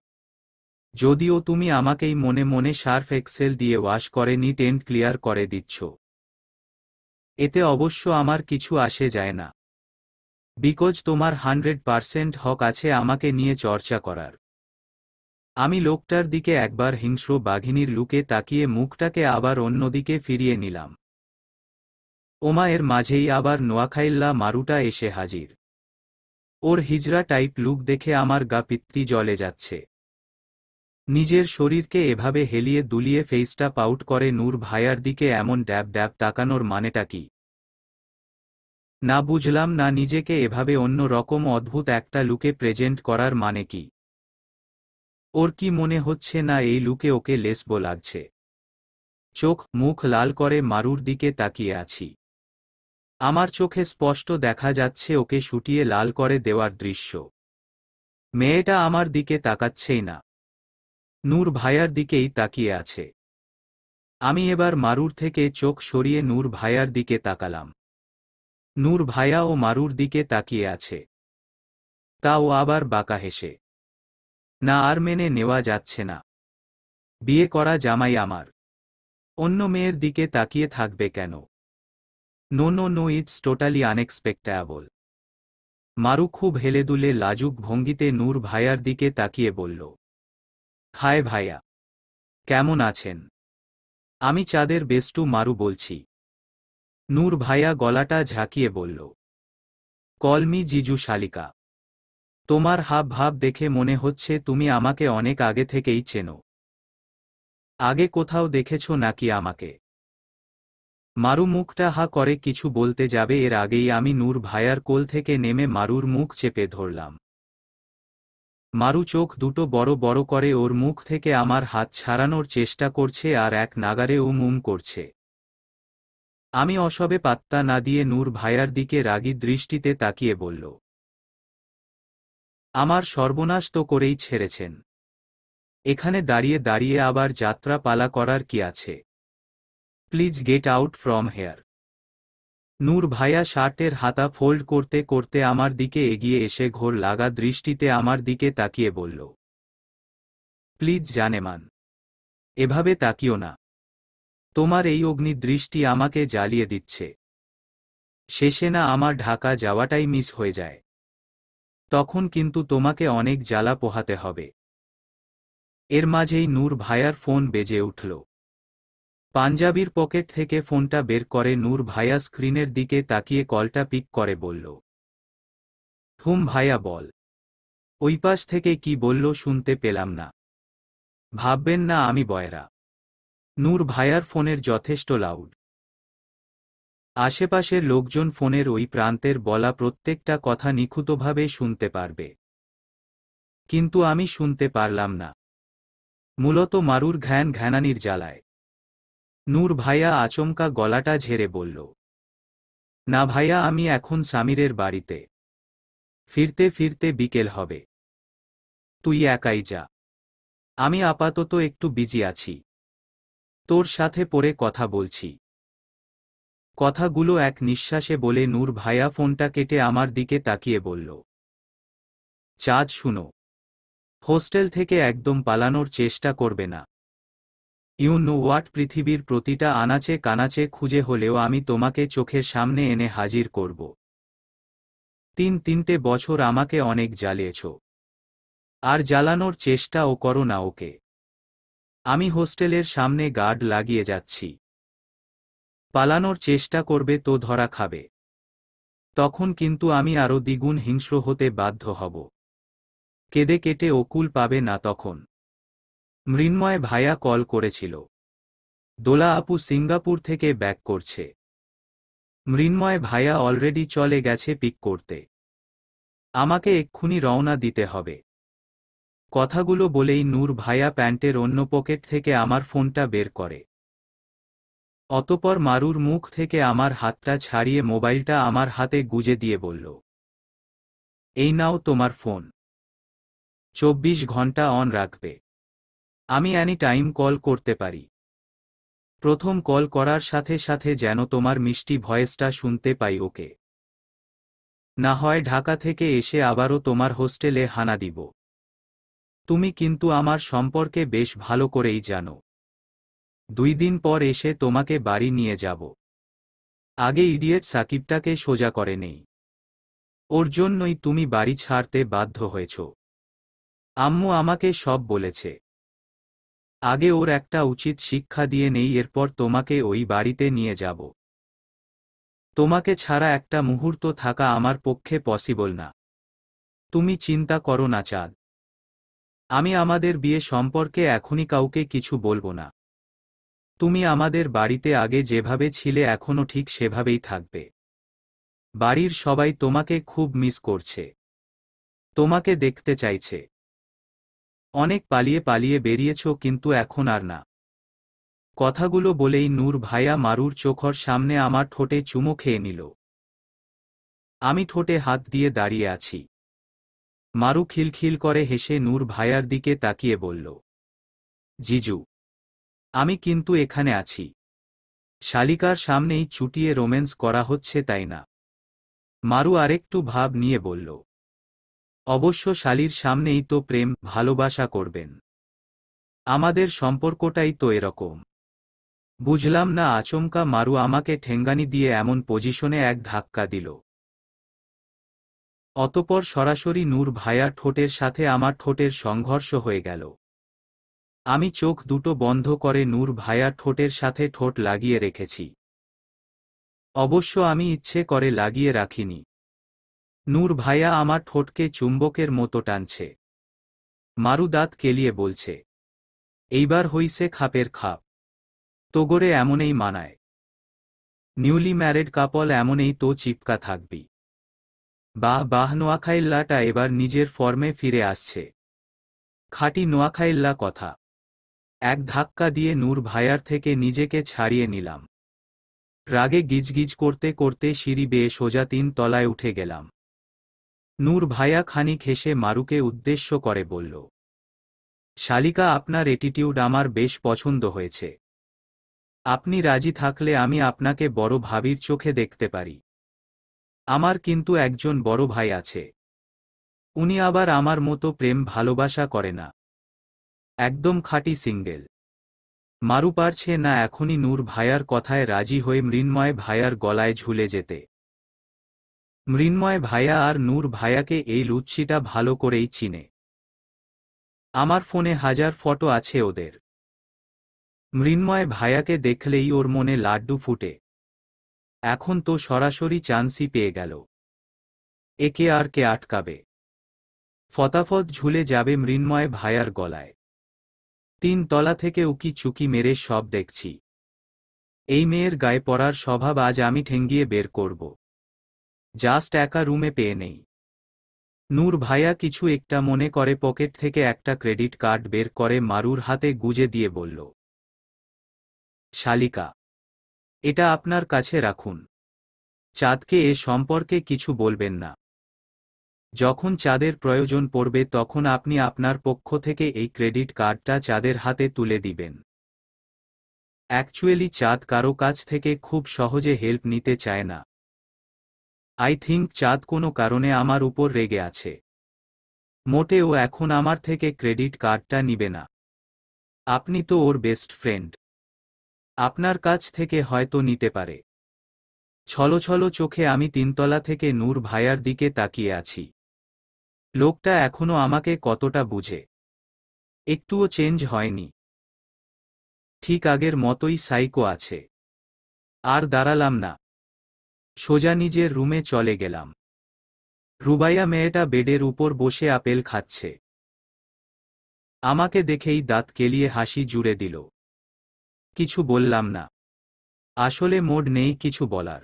যদিও তুমি আমাকেই মনে মনে সার্ফ এক্সেল দিয়ে ওয়াশ করে নিট এন্ড ক্লিয়ার করে দিচ্ছ। এতে অবশ্য আমার কিছু আসে যায় না। বিকজ তোমার 100% হক আছে আমাকে নিয়ে চর্চা করার। আমি লোকটার দিকে একবার হিংস্র বাঘিনীর লুকে তাকিয়ে মুখটাকে আবার অন্যদিকে ফিরিয়ে নিলাম। ওমা, এর মাঝেই আবার নোয়াখাইল্লা মারুটা এসে হাজির। ওর হিজড়া টাইপ লুক দেখে আমার গা পিত্তি জ্বলে যাচ্ছে। নিজের শরীরকে এভাবে হেলিয়ে দুলিয়ে ফেসটা পাউট করে নূর ভাইয়ার দিকে এমন ড্যাব ড্যাব তাকানোর মানেটা কি? না বুঝলাম না নিজেকে এভাবে অন্য রকম অদ্ভুত একটা লুকে প্রেজেন্ট করার মানে কি? ওর কি মনে হচ্ছে না এই লুকে ওকে লেসবো লাগছে? চোখ মুখ লাল করে মারুর দিকে তাকিয়ে আছি। আমার চোখে স্পষ্ট দেখা যাচ্ছে ওকে শুটিয়ে লাল করে দেওয়ার দৃশ্য। মেয়েটা আমার দিকে তাকাচ্ছেই না, নূর ভাইয়ার দিকেই তাকিয়ে আছে। আমি এবার মারুর থেকে চোখ সরিয়ে নূর ভাইয়ার দিকে তাকালাম। নূর ভাইয়া ও মারুর দিকে তাকিয়ে আছে। তাও আবার বাঁকা হেসে। না, আর মেনে নেওয়া যাচ্ছে না। বিয়ে করা জামাই আমার অন্য মেয়ের দিকে তাকিয়ে থাকবে কেন? No no no, it's totally unexpectable. Maru খুব হেলেদুলে লাজুক ভঙ্গিতে নূর ভাইয়ার দিকে তাকিয়ে বলল, হায় ভাইয়া, কেমন আছেন? আমি চাঁদের বেষ্টু মারু বলছি। নূর ভাইয়া গলাটা ঝাঁকিয়ে বলল, কল মি জিজু শালিকা। তোমার হাব ভাব দেখে মনে হচ্ছে তুমি আমাকে অনেক আগে থেকেই চেনো। আগে কোথাও দেখেছ নাকি আমাকে? মারু মুখটা হা করে কিছু বলতে যাবে এর আগেই আমি নূর ভাইয়ার কোল থেকে নেমে মারুর মুখ চেপে ধরলাম। মারু চোখ দুটো বড় বড় করে ওর মুখ থেকে আমার হাত ছাড়ানোর চেষ্টা করছে আর এক নাগারে উম করছে। আমি অসবে পাত্তা না দিয়ে নূর ভাইয়ার দিকে রাগী দৃষ্টিতে তাকিয়ে বলল, আমার সর্বনাশ তো করেই ছেড়েছেন। এখানে দাঁড়িয়ে দাঁড়িয়ে আবার যাত্রা পালা করার কি আছে? Please get out from here. Noor ভাইয়া শার্টের হাতা ফোল্ড করতে করতে আমার দিকে এগিয়ে এসে ঘোর লাগা দৃষ্টিতে আমার দিকে তাকিয়ে বলল, প্লিজ জানেমান, এভাবে তাকিও না। তোমার এই অগ্নি দৃষ্টি আমাকে জ্বালিয়ে দিচ্ছে। শেষে না আমার ঢাকা যাওয়াটাই মিস হয়ে যায়। তখন কিন্তু তোমাকে অনেক জ্বালা পোহাতে হবে। এর মাঝেই নূর ভাইয়ার ফোন বেজে উঠল। পাঞ্জাবির পকেট থেকে ফোনটা বের করে নূর ভাইয়া স্ক্রিনের দিকে তাকিয়ে কলটা পিক করে বলল, হুম ভাইয়া বল। ওই পাশ থেকে কি বলল শুনতে পেলাম না। ভাববেন না আমি বয়রা। নূর ভাইয়ার ফোনের যথেষ্ট লাউড। আশেপাশের লোকজন ফোনের ওই প্রান্তের বলা প্রত্যেকটা কথা নিখুঁতভাবে শুনতে পারবে। কিন্তু আমি শুনতে পারলাম না। মূলত মারুর ঘ্যানানির জ্বালায়। নূর ভাইয়া আচমকা গলাটা ঝেড়ে বলল, না ভাইয়া আমি এখন সামিরের বাড়িতে। ফিরতে ফিরতে বিকেল হবে। তুই একাই যা। আমি আপাতত একটু বিজি আছি। তোর সাথে পরে কথা বলছি। কথাগুলো এক নিঃশ্বাসে বলে নূর ভাইয়া ফোনটা কেটে আমার দিকে তাকিয়ে বলল, চাঁদ শুনো, হোস্টেল থেকে একদম পালানোর চেষ্টা করবে না। ইউ নো হোয়াট, পৃথিবীর প্রতিটা আনাচে কানাচে খুঁজে হলেও আমি তোমাকে চোখের সামনে এনে হাজির করব। 3 বছর আমাকে অনেক জ্বালিয়েছ। আর জ্বালানোর চেষ্টাও করো না ওকে। আমি হোস্টেলের সামনে গার্ড লাগিয়ে যাচ্ছি। পালানোর চেষ্টা করবে তো ধরা খাবে। তখন কিন্তু আমি আরও দ্বিগুণ হিংস্র হতে বাধ্য হব। কেঁদে কেটে অকুল পাবে না তখন। মৃন্ময় ভাইয়া কল করেছিল। দোলা আপু সিঙ্গাপুর থেকে ব্যাক করছে। মৃন্ময় ভাইয়া অলরেডি চলে গেছে পিক করতে। আমাকে এক্ষুনি রওনা দিতে হবে। কথাগুলো বলেই নূর ভাইয়া প্যান্টের অন্য পকেট থেকে আমার ফোনটা বের করে। অতপর মারুর মুখ থেকে আমার হাতটা ছাড়িয়ে মোবাইলটা আমার হাতে গুজে দিয়ে বলল, এই নাও তোমার ফোন। 24 ঘন্টা অন রাখবে। আমি এনি টাইম কল করতে পারি। প্রথম কল করার সাথে সাথে যেন তোমার মিষ্টি ভয়েসটা শুনতে পাই ওকে। না হয় ঢাকা থেকে এসে আবারও তোমার হোস্টেলে হানা দিব। তুমি কিন্তু আমার সম্পর্কে বেশ ভালো করেই জানো। 2 দিন পর এসে তোমাকে বাড়ি নিয়ে যাব। আগে ইডিয়েট সাকিবটাকে সোজা করে নেই। ওর জন্যই তুমি বাড়ি ছাড়তে বাধ্য হয়েছ। আম্মু আমাকে সব বলেছে। আগে ওর একটা উচিত শিক্ষা দিয়ে নেই, এরপর তোমাকে ওই বাড়িতে নিয়ে যাব। তোমাকে ছাড়া একটা মুহূর্ত থাকা আমার পক্ষে পসিবল না। তুমি চিন্তা করো না চাঁদ। আমি আমাদের বিয়ে সম্পর্কে এখনই কাউকে কিছু বলবো না। তুমি আমাদের বাড়িতে আগে যেভাবে ছিলে এখনো ঠিক সেভাবেই থাকবে। বাড়ির সবাই তোমাকে খুব মিস করছে। তোমাকে দেখতে চাইছে। অনেক পালিয়ে পালিয়ে বেরিয়েছ কিন্তু এখন আর না। কথাগুলো বলেই নূর ভাইয়া মারুর চোখর সামনে আমার ঠোঁটে চুমো খেয়ে নিল। আমি ঠোঁটে হাত দিয়ে দাঁড়িয়ে আছি। মারু খিলখিল করে হেসে নূর ভাইয়ার দিকে তাকিয়ে বলল, জিজু, আমি কিন্তু এখানে আছি। শালিকার সামনেই চুটিয়ে রোম্যান্স করা হচ্ছে তাই না? মারু আরেকটু ভাব নিয়ে বলল, অবশ্য শালির সামনেই তো প্রেম ভালোবাসা করবেন। আমাদের সম্পর্কটাই তো এরকম। বুঝলাম না। আচমকা মারু আমাকে ঠেঙ্গানি দিয়ে এমন পজিশনে এক ধাক্কা দিল। অতপর সরাসরি নূর ভাইয়ার ঠোঁটের সাথে আমার ঠোঁটের সংঘর্ষ হয়ে গেল। আমি চোখ দুটো বন্ধ করে নূর ভাইয়ার ঠোঁটের সাথে ঠোঁট লাগিয়ে রেখেছি। অবশ্য আমি ইচ্ছে করে লাগিয়ে রাখিনি। নূর ভাইয়া আমার ঠোঁটকে চুম্বকের মতো টানছে। মারু দাঁত কেলিয়ে বলছে, এইবার হইছে খাপের খাপ। তোগরে এমনই মানায়। নিউলি ম্যারেড কাপল এমনই তো চিপকা থাকবি। বাহ বাহ, নোয়াখাইল্লাটা এবার নিজের ফর্মে ফিরে আসছে। খাঁটি নোয়াখাইল্লা কথা। এক ধাক্কা দিয়ে নূর ভাইয়ার থেকে নিজেকে ছাড়িয়ে নিলাম। রাগে গিজগিজ করতে করতে সিঁড়ি বেয়ে সোজা 3 তলায় উঠে গেলাম। নূর ভাইয়া খানিক হেসে মারুকে উদ্দেশ্য করে বলল, শালিকা আপনার অ্যাটিটিউড আমার বেশ পছন্দ হয়েছে। আপনি রাজি থাকলে আমি আপনাকে বড় ভাবির চোখে দেখতে পারি। আমার কিন্তু একজন বড় ভাই আছে। উনি আবার আমার মতো প্রেম ভালোবাসা করে না। একদম খাঁটি সিঙ্গেল। মারু পারছে না এখনই নূর ভাইয়ার কথায় রাজি হয়ে মৃন্ময় ভাইয়ার গলায় ঝুলে যেতে। মৃন্ময় ভাইয়া আর নূর ভাইয়াকে এই লুচ্চিটা ভালো করেই চিনে। আমার ফোনে হাজার ফটো আছে ওদের। মৃন্ময় ভাইয়াকে দেখলেই ওর মনে লাড্ডু ফুটে। এখন তো সরাসরি চান্সই পেয়ে গেল। একে আর কে আটকাবে? ফতাফত ঝুলে যাবে মৃন্ময় ভাইয়ার গলায়। 3 তলা থেকে উকি চুকি মেরে সব দেখছি। এই মেয়ের গায়ে পড়ার স্বভাব আজ আমি ঠেঙ্গিয়ে বের করব। জাস্ট একা রুমে পেয়ে নেই। নূর ভাইয়া কিছু একটা মনে করে পকেট থেকে একটা ক্রেডিট কার্ড বের করে মারুর হাতে গুজে দিয়ে বলল, শালিকা, এটা আপনার কাছে রাখুন। চাঁদকে এ সম্পর্কে কিছু বলবেন না। যখন চাঁদের প্রয়োজন পড়বে তখন আপনি আপনার পক্ষ থেকে এই ক্রেডিট কার্ডটা চাঁদের হাতে তুলে দিবেন। অ্যাকচুয়ালি চাঁদ কারো কাছ থেকে খুব সহজে হেল্প নিতে চায় না। আই থিংক চাঁদ কোনো কারণে আমার উপর রেগে আছে। মোটেও এখন আমার থেকে ক্রেডিট কার্ডটা নিবে না। আপনি তো ওর বেস্ট ফ্রেন্ড। আপনার কাছ থেকে হয়তো নিতে পারে। ছলো চোখে আমি 3 তলা থেকে নূর ভাইয়ার দিকে তাকিয়ে আছি। লোকটা এখনো আমাকে কতটা বুঝে। একটুও চেঞ্জ হয়নি। ঠিক আগের মতোই সাইকো আছে। আর দাঁড়ালাম না। সোজা নিজের রুমে চলে গেলাম। রুবাইয়া মেয়েটা বেডের উপর বসে আপেল খাচ্ছে। আমাকে দেখেই দাঁত কেলিয়ে হাসি জুড়ে দিল। কিছু বললাম না। আসলে মোড নেই কিছু বলার।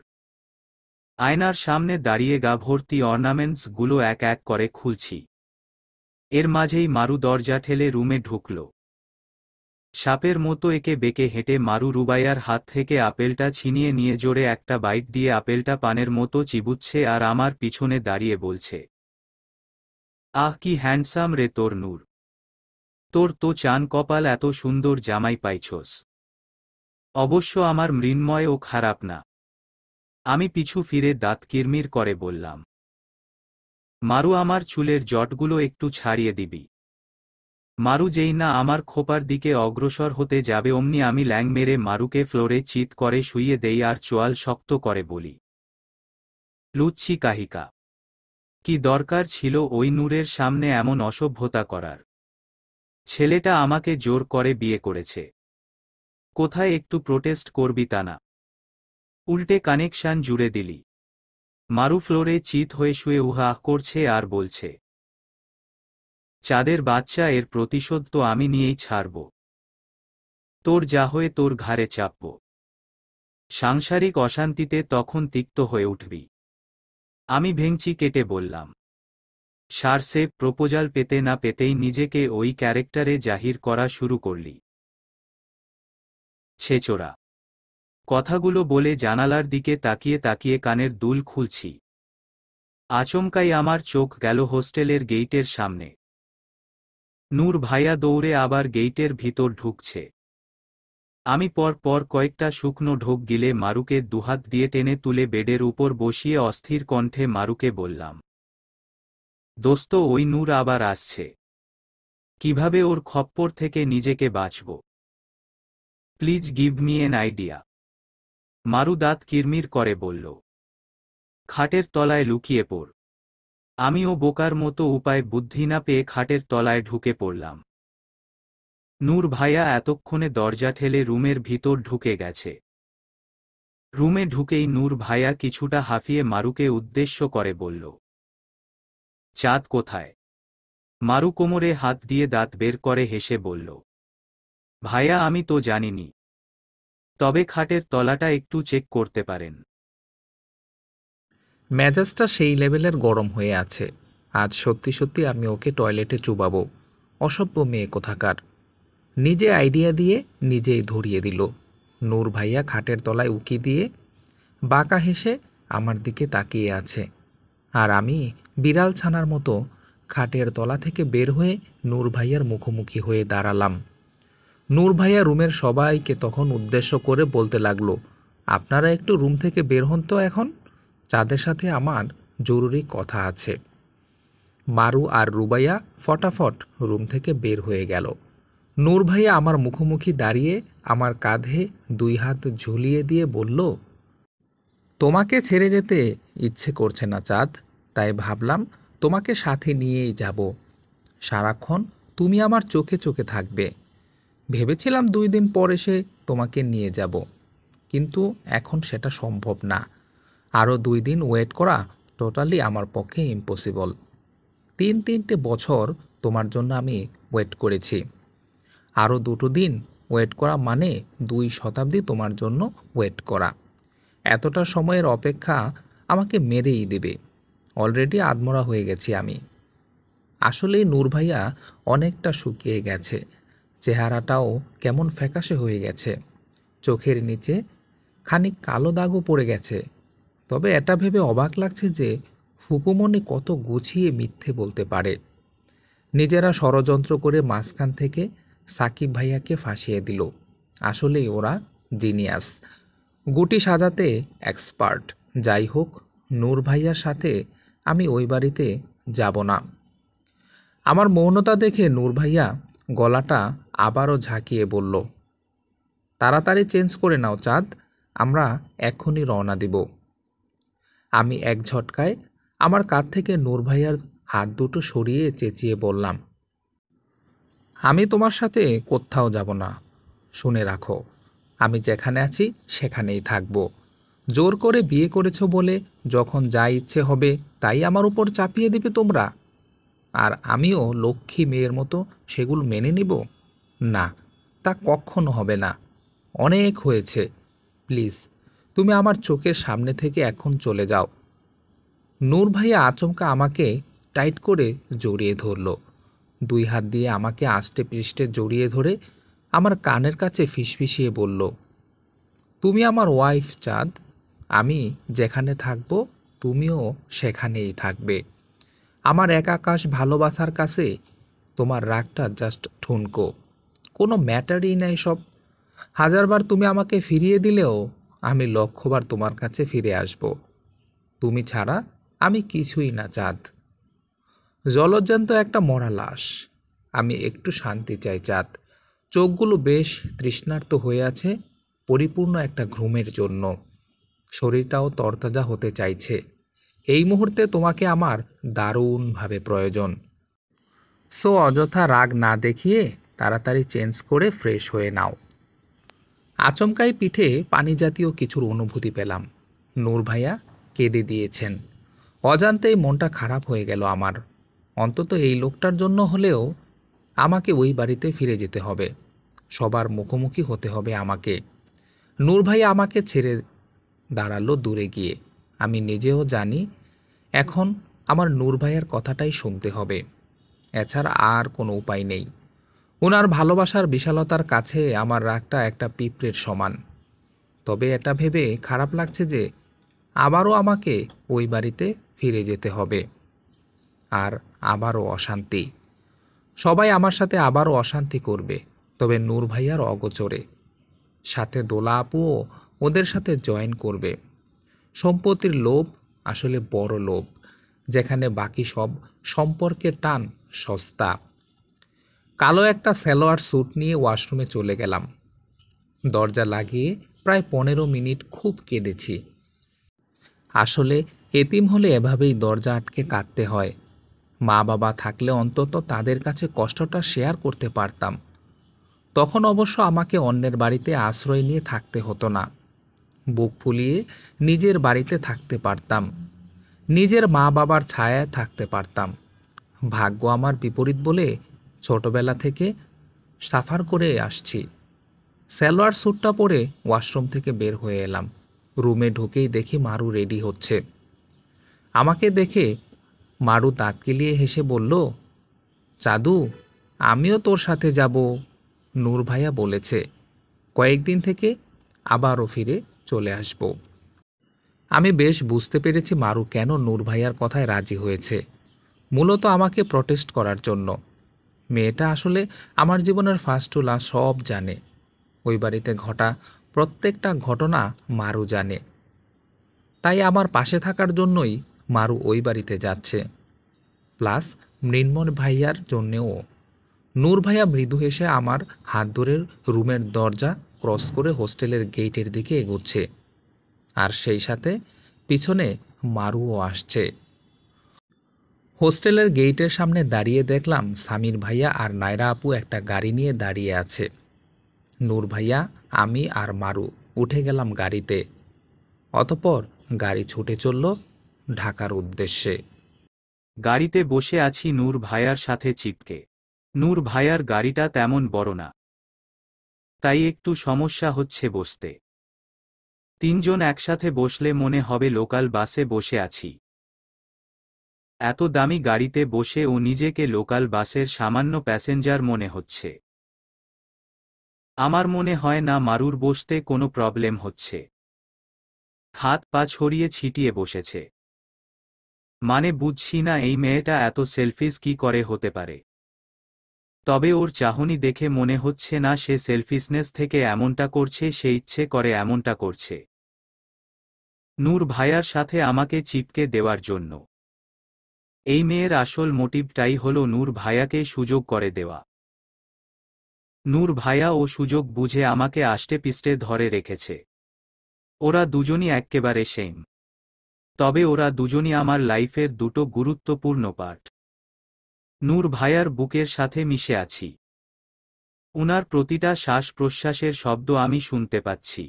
আয়নার সামনে দাঁড়িয়ে গা ভর্তি অর্নামেন্টস গুলো এক এক করে খুলছি। এর মাঝেই মারু দরজা ঠেলে রুমে ঢুকল। সাপের মতো একে বেঁকে হেঁটে মারু রুবাইয়ার হাত থেকে আপেলটা ছিনিয়ে নিয়ে জোরে একটা বাইট দিয়ে আপেলটা পানের মতো চিবুচ্ছে আর আমার পিছনে দাঁড়িয়ে বলছে, আহ কি হ্যান্ডসাম রে তোর নূর। তোর তো চান কপাল, এত সুন্দর জামাই পাইছস। অবশ্য আমার মৃন্ময় ও খারাপ না। আমি পিছু ফিরে দাঁত কিরমির করে বললাম, মারু আমার চুলের জটগুলো একটু ছাড়িয়ে দিবি। মারু যেই না আমার খোপার দিকে অগ্রসর হতে যাবে অমনি আমি ল্যাং মেরে মারুকে ফ্লোরে চিৎ করে শুইয়ে দেই আর চোয়াল শক্ত করে বলি, লুচ্ছি কাহিকা। কি দরকার ছিল ওই নূরের সামনে এমন অসভ্যতা করার? ছেলেটা আমাকে জোর করে বিয়ে করেছে। কোথায় একটু প্রোটেস্ট করবি তা না, উল্টে কানেকশন জুড়ে দিলি। মারু ফ্লোরে চিৎ হয়ে শুয়ে উহা করছে আর বলছে, চাঁদের বাচ্চা, এর প্রতিশোধ তো আমি নিয়েই ছাড়ব। তোর যা হয়ে তোর ঘাড়ে চাপব। সাংসারিক অশান্তিতে তখন তিক্ত হয়ে উঠবি। আমি ভেঙচি কেটে বললাম, সারসে প্রপোজাল পেতে না পেতেই নিজেকে ওই ক্যারেক্টারে জাহির করা শুরু করলি। ছেচোরা। কথাগুলো বলে জানালার দিকে তাকিয়ে তাকিয়ে কানের দুল খুলছি। আচমকাই আমার চোখ গেল হোস্টেলের গেইটের সামনে। নূর ভাইয়া দৌড়ে আবার গেইটের ভিতর ঢুকছে। আমি পর পর কয়েকটা শুকনো ঢোক গিলে মারুকে দুহাত দিয়ে টেনে তুলে বেডের উপর বসিয়ে অস্থির কণ্ঠে মারুকে বললাম, দোস্ত ওই নূর আবার আসছে। কিভাবে ওর খপ্পর থেকে নিজেকে বাঁচব? Please give me an idea. Maru দাঁত কিরমির করে বলল, খাটের তলায় লুকিয়ে পড়। আমিও বোকার মতো উপায় বুদ্ধি না পেয়ে খাটের তলায় ঢুকে পড়লাম। নূর ভাইয়া এতক্ষণে দরজা ঠেলে রুমের ভিতর ঢুকে গেছে। রুমে ঢুকেই নূর ভাইয়া কিছুটা হাঁফিয়ে মারুকে উদ্দেশ্য করে বলল, চাঁদ কোথায়? মারু কোমরে হাত দিয়ে দাঁত বের করে হেসে বলল, ভাইয়া আমি তো জানিনি। তবে খাটের তলাটা একটু চেক করতে পারেন। মেজাজটা সেই লেভেলের গরম হয়ে আছে। আজ সত্যি সত্যি আমি ওকে টয়লেটে চুবাবো। অসভ্য মেয়ে কোথাকার। নিজে আইডিয়া দিয়ে নিজেই ধরিয়ে দিল। নূর ভাইয়া খাটের তলায় উকি দিয়ে বাঁকা হেসে আমার দিকে তাকিয়ে আছে, আর আমি বিড়াল ছানার মতো খাটের তলা থেকে বের হয়ে নূর ভাইয়ার মুখোমুখি হয়ে দাঁড়ালাম। নূর ভাইয়া রুমের সবাইকে তখন উদ্দেশ্য করে বলতে লাগলো, আপনারা একটু রুম থেকে বের হন তো এখন, চাঁদের সাথে আমার জরুরি কথা আছে। মারু আর রুবাইয়া ফটাফট রুম থেকে বের হয়ে গেল। নূর ভাইয়া আমার মুখোমুখি দাঁড়িয়ে আমার কাঁধে 2 হাত ঝুলিয়ে দিয়ে বলল, তোমাকে ছেড়ে যেতে ইচ্ছে করছে না চাঁদ, তাই ভাবলাম তোমাকে সাথে নিয়েই যাব। সারাক্ষণ তুমি আমার চোখে চোখে থাকবে। ভেবেছিলাম 2 দিন পর এসে তোমাকে নিয়ে যাব, কিন্তু এখন সেটা সম্ভব না। আরও 2 দিন ওয়েট করা টোটালি আমার পক্ষে ইম্পসিবল। 3-3টে বছর তোমার জন্য আমি ওয়েট করেছি। আরও 2টো দিন ওয়েট করা মানে 2 শতাব্দী তোমার জন্য ওয়েট করা। এতটা সময়ের অপেক্ষা আমাকে মেরেই দেবে। অলরেডি আধমরা হয়ে গেছি আমি। আসলেই নূর ভাইয়া অনেকটা শুকিয়ে গেছে, চেহারাটাও কেমন ফ্যাকাশে হয়ে গেছে, চোখের নিচে খানিক কালো দাগও পড়ে গেছে। তবে এটা ভেবে অবাক লাগছে যে ফুপুমণি কত গুছিয়ে মিথ্যে বলতে পারে। নিজেরা ষড়যন্ত্র করে মাঝখান থেকে সাকিব ভাইয়াকে ফাঁসিয়ে দিল। আসলেই ওরা জিনিয়াস, গুটি সাজাতে এক্সপার্ট। যাই হোক, নূর ভাইয়ার সাথে আমি ওই বাড়িতে যাব না। আমার মৌনতা দেখে নূর ভাইয়া গলাটা আবারও ঝাঁকিয়ে বলল, তাড়াতাড়ি চেঞ্জ করে নাও চাঁদ, আমরা এক্ষুনি রওনা দিব। আমি এক ঝটকায় আমার কাঁধ থেকে নূর ভাইয়ার হাত দুটো সরিয়ে চেঁচিয়ে বললাম, আমি তোমার সাথে কোথাও যাব না। শুনে রাখো, আমি যেখানে আছি সেখানেই থাকব। জোর করে বিয়ে করেছো বলে যখন যা ইচ্ছে হবে তাই আমার উপর চাপিয়ে দিবে তোমরা, আর আমিও লক্ষ্মী মেয়ের মতো সেগুলো মেনে নিব? না, তা কখনো হবে না। অনেক হয়েছে, প্লিজ তুমি আমার চোখের সামনে থেকে এখন চলে যাও। নূর ভাইয়া আচমকা আমাকে টাইট করে জড়িয়ে ধরল। 2 হাত দিয়ে আমাকে আষ্টে পৃষ্ঠে জড়িয়ে ধরে আমার কানের কাছে ফিসফিসিয়ে বলল, তুমি আমার ওয়াইফ চাঁদ, আমি যেখানে থাকবো তুমিও সেখানেই থাকবে। আমার এক আকাশ ভালোবাসার কাছে তোমার রাগটা জাস্ট ঠুনকো, কোনো ম্যাটারই নাই সব। 1000বার তুমি আমাকে ফিরিয়ে দিলেও আমি 1,00,000বার তোমার কাছে ফিরে আসব। তুমি ছাড়া আমি কিছুই না চাঁদ, জলজ্যান্ত একটা মরা লাশ। আমি একটু শান্তি চাই চাঁদ। চোখগুলো বেশ তৃষ্ণার্ত হয়ে আছে পরিপূর্ণ একটা ঘুমের জন্য। শরীরটাও তরতাজা হতে চাইছে। এই মুহূর্তে তোমাকে আমার দারুণভাবে প্রয়োজন। সো অযথা রাগ না দেখিয়ে তাড়াতাড়ি চেঞ্জ করে ফ্রেশ হয়ে নাও। আচমকাই পিঠে পানি জাতীয় কিছুর অনুভূতি পেলাম। নূর ভাইয়া কেঁদে দিয়েছেন। অজান্তেই মনটা খারাপ হয়ে গেল আমার। অন্তত এই লোকটার জন্য হলেও আমাকে ওই বাড়িতে ফিরে যেতে হবে। সবার মুখোমুখি হতে হবে আমাকে। নূর ভাইয়া আমাকে ছেড়ে দাঁড়ালো দূরে গিয়ে। আমি নিজেও জানি এখন আমার নূর ভাইয়ার কথাটাই শুনতে হবে, এছাড়া আর কোনো উপায় নেই। ওনার ভালোবাসার বিশালতার কাছে আমার রাগটা একটা পিঁপড়ের সমান। তবে এটা ভেবে খারাপ লাগছে যে আবারও আমাকে ওই বাড়িতে ফিরে যেতে হবে, আর আবারও অশান্তি। সবাই আমার সাথে আবারও অশান্তি করবে, তবে নূর ভাইয়ার অগোচরে। সাথে দোলা আপুও ওদের সাথে জয়েন করবে। সম্পত্তির লোভ আসলে বড় লোভ, যেখানে বাকি সব সম্পর্কের টান সস্তা। কালো একটা সালোয়ার স্যুট নিয়ে ওয়াশরুমে চলে গেলাম। দরজা লাগিয়ে প্রায় 15 মিনিট খুব কেঁদেছি। আসলে এতিম হলে এভাবেই দরজা আটকে কাঁদতে হয়। মা বাবা থাকলে অন্তত তাদের কাছে কষ্টটা শেয়ার করতে পারতাম। তখন অবশ্য আমাকে অন্যের বাড়িতে আশ্রয় নিয়ে থাকতে হতো না। বুক ফুলিয়ে নিজের বাড়িতে থাকতে পারতাম, নিজের মা বাবার ছায়ায় থাকতে পারতাম। ভাগ্য আমার বিপরীত বলে ছোটবেলা থেকে সাফার করে আসছি। সালোয়ার স্যুটটা পরে ওয়াশরুম থেকে বের হয়ে এলাম। রুমে ঢুকেই দেখি মারু রেডি হচ্ছে। আমাকে দেখে মারু দাঁত কেলিয়ে হেসে বলল, চাঁদু, আমিও তোর সাথে যাব। নূর ভাইয়া বলেছে কয়েকদিন থেকে আবারও ফিরে চলে আসব। আমি বেশ বুঝতে পেরেছি মারু কেন নূর ভাইয়ার কথায় রাজি হয়েছে। মূলত আমাকে প্রটেস্ট করার জন্য। মেয়েটা আসলে আমার জীবনের ফার্স্ট টু লাস্ট সব জানে। ওই বাড়িতে ঘটা প্রত্যেকটা ঘটনা মারু জানে। তাই আমার পাশে থাকার জন্যই মারু ওই বাড়িতে যাচ্ছে, প্লাস মৃন্ময় ভাইয়ার জন্যেও। নূর ভাইয়া মৃদু হেসে আমার হাত ধরে রুমের দরজা ক্রস করে হোস্টেলের গেটের দিকে এগোচ্ছে, আর সেই সাথে পিছনে মারুও আসছে। হোস্টেলের গেটের সামনে দাঁড়িয়ে দেখলাম সামির ভাইয়া আর নায়রা আপু একটা গাড়ি নিয়ে দাঁড়িয়ে আছে। নূর ভাইয়া, আমি আর মারু উঠে গেলাম গাড়িতে। অতঃপর গাড়ি ছুটে চলল ঢাকার উদ্দেশ্যে। গাড়িতে বসে আছি নূর ভায়ার সাথে চিপকে। নূর ভায়ার গাড়িটা তেমন বড় না, তাই একটু সমস্যা হচ্ছে বসতে। তিনজন একসাথে বসলে মনে হবে লোকাল বাসে বসে আছি। এত দামি গাড়িতে বসে ও নিজেকে লোকাল বাসের সামান্য প্যাসেঞ্জার মনে হচ্ছে। আমার মনে হয় না মারুর বসতে কোনো প্রবলেম হচ্ছে। হাত পা ছড়িয়ে ছিটিয়ে বসেছে। মানে বুঝছি না এই মেয়েটা এত সেলফিশ কি করে হতে পারে। তবে ওর চাহনি দেখে মনে হচ্ছে না সে সেলফিশনেস থেকে এমনটা করছে, সে ইচ্ছে করে এমনটা করছে নূর ভায়ার সাথে আমাকে চিপকে দেওয়ার জন্য। এই মেয়ের আসল মোটিভটাই হলো নূর ভায়াকে সুযোগ করে দেওয়া। নূর ভায়া ও সুযোগ বুঝে আমাকে আষ্টেপৃষ্ঠে ধরে রেখেছে। ওরা দুজনই এক্কেবারে সেম। তবে ওরা দুজনই আমার লাইফের দুটো গুরুত্বপূর্ণ পার্ট। নূর ভায়ার বুকের সাথে মিশে আছি। উনার প্রতিটা শ্বাস প্রশ্বাসের শব্দ আমি শুনতে পাচ্ছি।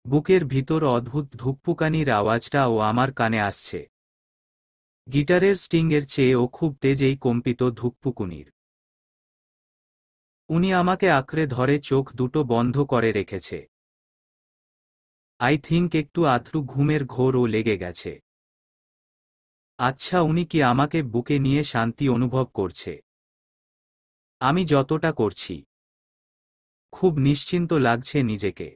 বুকের ভিতর অদ্ভুত ধুকপুকানির আওয়াজটাও আমার কানে আসছে। গিটারের স্ট্রিংয়ের চেয়েও খুব তেজ এই কম্পিত ধুকপুকুনির। উনি আমাকে আঁকড়ে ধরে চোখ দুটো বন্ধ করে রেখেছে। আই থিঙ্ক একটু আধটু ঘুমের ঘোরও লেগে গেছে। আচ্ছা, উনি কি আমাকে বুকে নিয়ে শান্তি অনুভব করছে আমি যতটা করছি? খুব নিশ্চিন্ত লাগছে নিজেকে।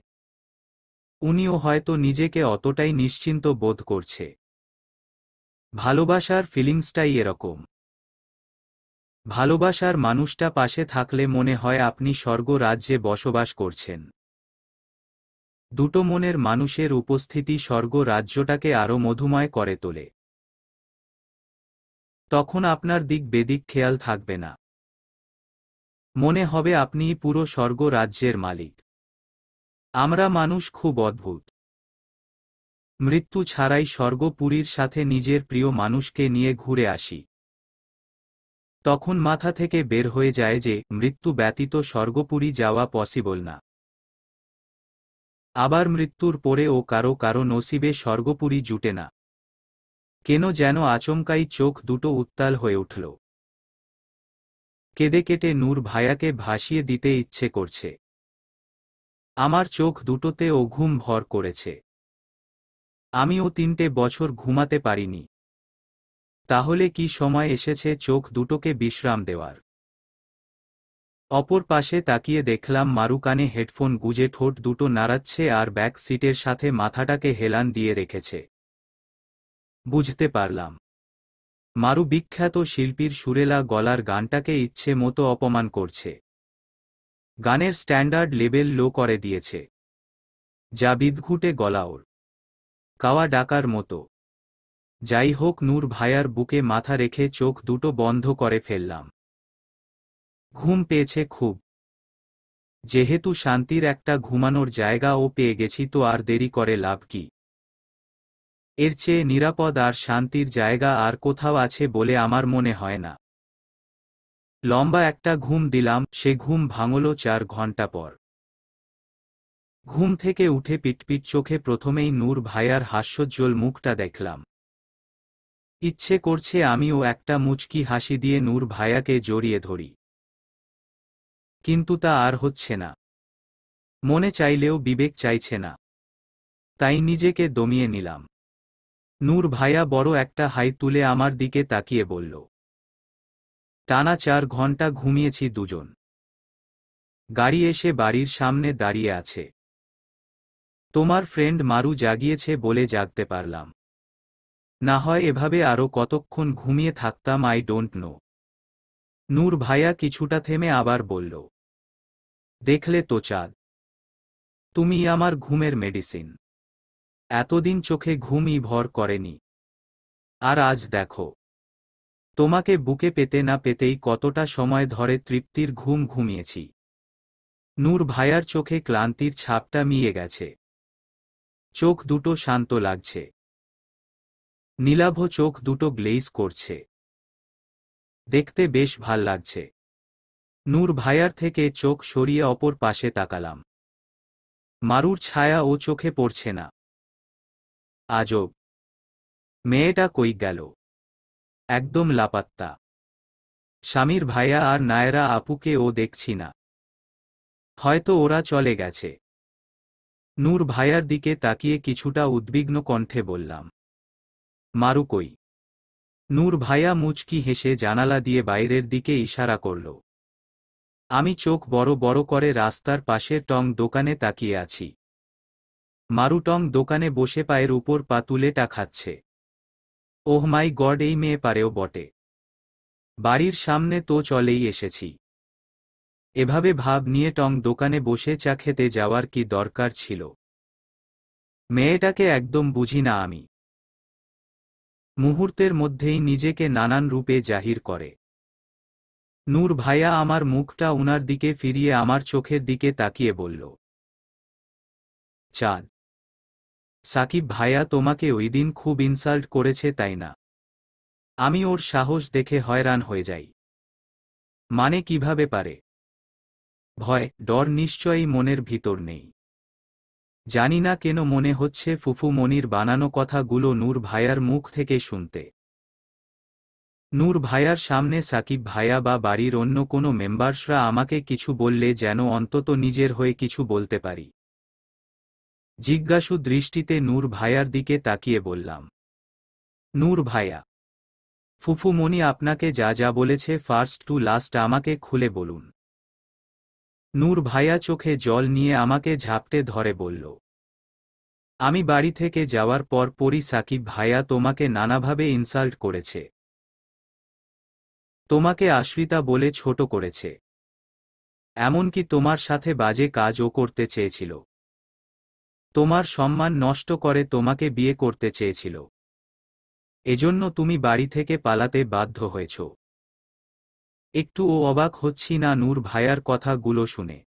উনিও হয়তো নিজেকে অতটাই নিশ্চিন্ত বোধ করছে। ভালোবাসার ফিলিংসটাই এরকম। ভালোবাসার মানুষটা পাশে থাকলে মনে হয় আপনি স্বর্গ রাজ্যে বসবাস করছেন। দুটো মনের মানুষের উপস্থিতি স্বর্গ রাজ্যটাকে আরো মধুময় করে তোলে। তখন আপনার দিক বেদিক খেয়াল থাকবে না। মনে হবে আপনিই পুরো স্বর্গ রাজ্যের মালিক। আমরা মানুষ খুব অদ্ভুত। মৃত্যু ছাড়াই স্বর্গপুরীর সাথে নিজের প্রিয় মানুষকে নিয়ে ঘুরে আসি। তখন মাথা থেকে বের হয়ে যায় যে মৃত্যু ব্যতীত স্বর্গপুরী যাওয়া পসিবল না। আবার মৃত্যুর পরেও কারো কারো নসিবে স্বর্গপুরী জুটে না। কেন যেন আচমকাই চোখ দুটো উত্তাল হয়ে উঠল। কেঁদে কেটে নূর ভায়াকে ভাসিয়ে দিতে ইচ্ছে করছে। আমার চোখ দুটোতেও ঘুম ভর করেছে। আমিও 3টে বছর ঘুমাতে পারিনি। তাহলে কি সময় এসেছে চোখ দুটোকে বিশ্রাম দেওয়ার? অপর পাশে তাকিয়ে দেখলাম মারু কানে হেডফোন গুজে ঠোঁট দুটো নাড়াচ্ছে আর ব্যাক সিটের সাথে মাথাটাকে হেলান দিয়ে রেখেছে। বুঝতে পারলাম মারু বিখ্যাত শিল্পীর সুরেলা গলার গানটাকে ইচ্ছে মতো অপমান করছে। গানের স্ট্যান্ডার্ড লেভেল লো করে দিয়েছে। যা বিদঘুটে গলা ওর, কাওয়া ডাকার মতো। যাই হোক, নূর ভায়ার বুকে মাথা রেখে চোখ দুটো বন্ধ করে ফেললাম। ঘুম পেয়েছে খুব। যেহেতু শান্তির একটা ঘুমানোর জায়গাও পেয়ে গেছি, তো আর দেরি করে লাভ কি? এর চেয়ে নিরাপদ আর শান্তির জায়গা আর কোথাও আছে বলে আমার মনে হয় না। লম্বা একটা ঘুম দিলাম, সে ঘুম ভাঙল 4 ঘন্টা পর। ঘুম থেকে উঠে পিটপিট চোখে প্রথমেই নূর ভায়ার হাস্যোজ্জ্বল মুখটা দেখলাম। ইচ্ছে করছে আমিও একটা মুচকি হাসি দিয়ে নূর ভায়াকে জড়িয়ে ধরি, কিন্তু তা আর হচ্ছে না। মনে চাইলেও বিবেক চাইছে না, তাই নিজেকে দমিয়ে নিলাম। নূর ভায়া বড় একটা হাই তুলে আমার দিকে তাকিয়ে বলল, টানা 4 ঘন্টা ঘুমিয়েছি দুজন। গাড়ি এসে বাড়ির সামনে দাঁড়িয়ে আছে। তোমার ফ্রেন্ড মারু জাগিয়েছে বলে জাগতে পারলাম। না হয় এভাবে আরো কতক্ষণ ঘুমিয়ে থাকতাম, আই ডোন্ট নো। নূর ভাইয়া কিছুটা থেমে আবার বলল, দেখলে তো চাঁদ, তুমি আমার ঘুমের মেডিসিন। এতদিন চোখে ঘুমই ভর করেনি, আর আজ দেখো, তোমাকে বুকে পেতে না পেতেই কতটা সময় ধরে তৃপ্তির ঘুম ঘুমিয়েছি। নূর ভাইয়ার চোখে ক্লান্তির ছাপটা মিয়ে গেছে, চোখ দুটো শান্ত লাগছে, নীলাভ চোখ দুটো গ্লেজ করছে, দেখতে বেশ ভাল লাগছে। নূর ভাইয়ার থেকে চোখ সরিয়ে অপর পাশে তাকালাম। মারুর ছায়া ও চোখে পড়ছে না। আজব, মেয়েটা কই গেল? একদম লাপাত্তা। স্বামীর ভাইয়া আর নায়রা আপুকে ও দেখছি না, হয়তো ওরা চলে গেছে। নূর ভাইয়ার দিকে তাকিয়ে কিছুটা উদ্বিগ্ন কণ্ঠে বললাম, মারু কই? নূর ভাইয়া মুচকি হেসে জানালা দিয়ে বাইরের দিকে ইশারা করল। আমি চোখ বড় বড় করে রাস্তার পাশের টং দোকানে তাকিয়ে আছি। মারু টং দোকানে বসে পায়ের উপর পা তুলে টা খাচ্ছে। ওহ মাই গড, এই মেয়ে পারেও বটে। বাড়ির সামনে তো চলেই এসেছি। এভাবে ভাব নিয়ে টং দোকানে বসে চা খেতে যাওয়ার কি দরকার ছিল? মেয়েটাকে একদম বুঝি না আমি। মুহূর্তের মধ্যেই নিজেকে নানান রূপে জাহির করে। নূর ভাইয়া আমার মুখটা উনার দিকে ফিরিয়ে আমার চোখের দিকে তাকিয়ে বলল, চাঁদ, সাকিব ভাইয়া তোমাকে ওই দিন খুব ইনসাল্ট করেছে তাই না? আমি ওর সাহস দেখে হয়রান হয়ে যাই। মানে কিভাবে পারে? ভয় ডর নিশ্চয়ই মনের ভিতর নেই। জানি না কেন মনে হচ্ছে ফুফু মনির বানানো কথাগুলো নূর ভাইয়ার মুখ থেকে শুনতে। নূর ভাইয়ার সামনে সাকিব ভাইয়া বা বাড়ির অন্য কোনো মেম্বার্সরা আমাকে কিছু বললে যেন অন্তত নিজের হয়ে কিছু বলতে পারি। জিজ্ঞাসু দৃষ্টিতে নূর ভাইয়ার দিকে তাকিয়ে বললাম, নূর ভাইয়া, ফুফু মনি আপনাকে যা যা বলেছে ফার্স্ট টু লাস্ট আমাকে খুলে বলুন। নূর ভাইয়া চোখে জল নিয়ে আমাকে ঝাপটে ধরে বলল, আমি বাড়ি থেকে যাওয়ার পর পরই সাকিব ভাইয়া তোমাকে নানাভাবে ইনসাল্ট করেছে। তোমাকে আশ্রিতা বলে ছোট করেছে। এমনকি তোমার সাথে বাজে কাজও করতে চেয়েছিল। তোমার সম্মান নষ্ট করে তোমাকে বিয়ে করতে চেয়েছিল। এজন্য তুমি বাড়ি থেকে পালাতে বাধ্য হয়েছ। একটুও অবাক হচ্ছি না নূর ভাইয়ার কথাগুলো শুনে।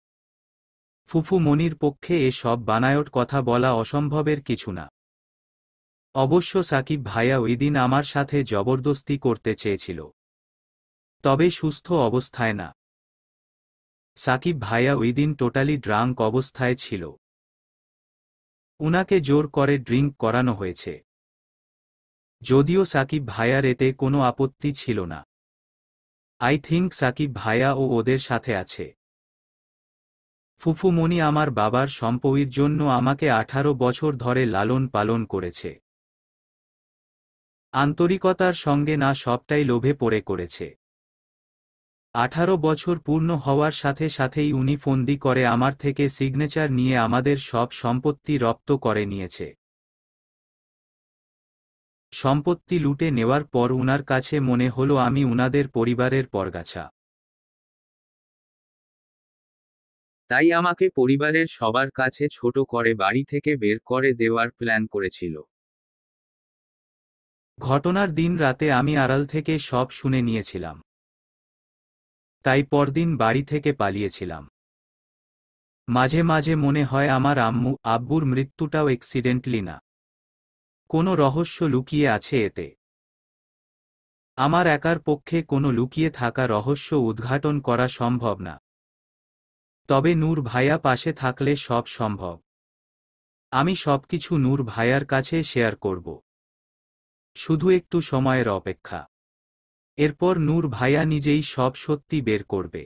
ফুফু মনির পক্ষে এ সব বানায়ট কথা বলা অসম্ভবের কিছু না। অবশ্য সাকিব ভাইয়া ওই দিন আমার সাথে জবরদস্তি করতে চেয়েছিল, তবে সুস্থ অবস্থায় না। সাকিব ভাইয়া ওই দিন টোটালি ড্রাঙ্ক অবস্থায় ছিল। উনাকে জোর করে ড্রিঙ্ক করানো হয়েছে। যদিও সাকিব ভাইয়ার এতে কোনো আপত্তি ছিল না। আই থিংক সাকিব ভাইয়া ও ওদের সাথে আছে। ফুফু মনি আমার বাবার সম্পত্তির জন্য আমাকে 18 বছর ধরে লালন পালন করেছে। আন্তরিকতার সঙ্গে না, সবটাই লোভে পড়ে করেছে। 18 বছর পূর্ণ হওয়ার সাথে সাথেই উনি ফন্দি করে আমার থেকে সিগনেচার নিয়ে আমাদের সব সম্পত্তি রপ্ত করে নিয়েছে। সম্পত্তি লুটে নেওয়ার পর উনার কাছে মনে হলো আমি উনাদের পরিবারের পরগাছা। তাই আমাকে পরিবারের সবার কাছে ছোট করে বাড়ি থেকে বের করে দেওয়ার প্ল্যান করেছিল। ঘটনার দিন রাতে আমি আড়াল থেকে সব শুনে নিয়েছিলাম। তাই পরদিন বাড়ি থেকে পালিয়েছিলাম। মাঝে মাঝে মনে হয় আমার আম্মু আব্বুর মৃত্যুটাও অ্যাক্সিডেন্টলি না, কোনো রহস্য লুকিয়ে আছে এতে। আমার একার পক্ষে কোনো লুকিয়ে থাকা রহস্য উদ্ঘাটন করা সম্ভব না। তবে নূর ভাইয়া পাশে থাকলে সব সম্ভব। আমি সবকিছু নূর ভাইয়ার কাছে শেয়ার করব। শুধু একটু সময়ের অপেক্ষা। এরপর নূর ভাইয়া নিজেই সব সত্যি বের করবে।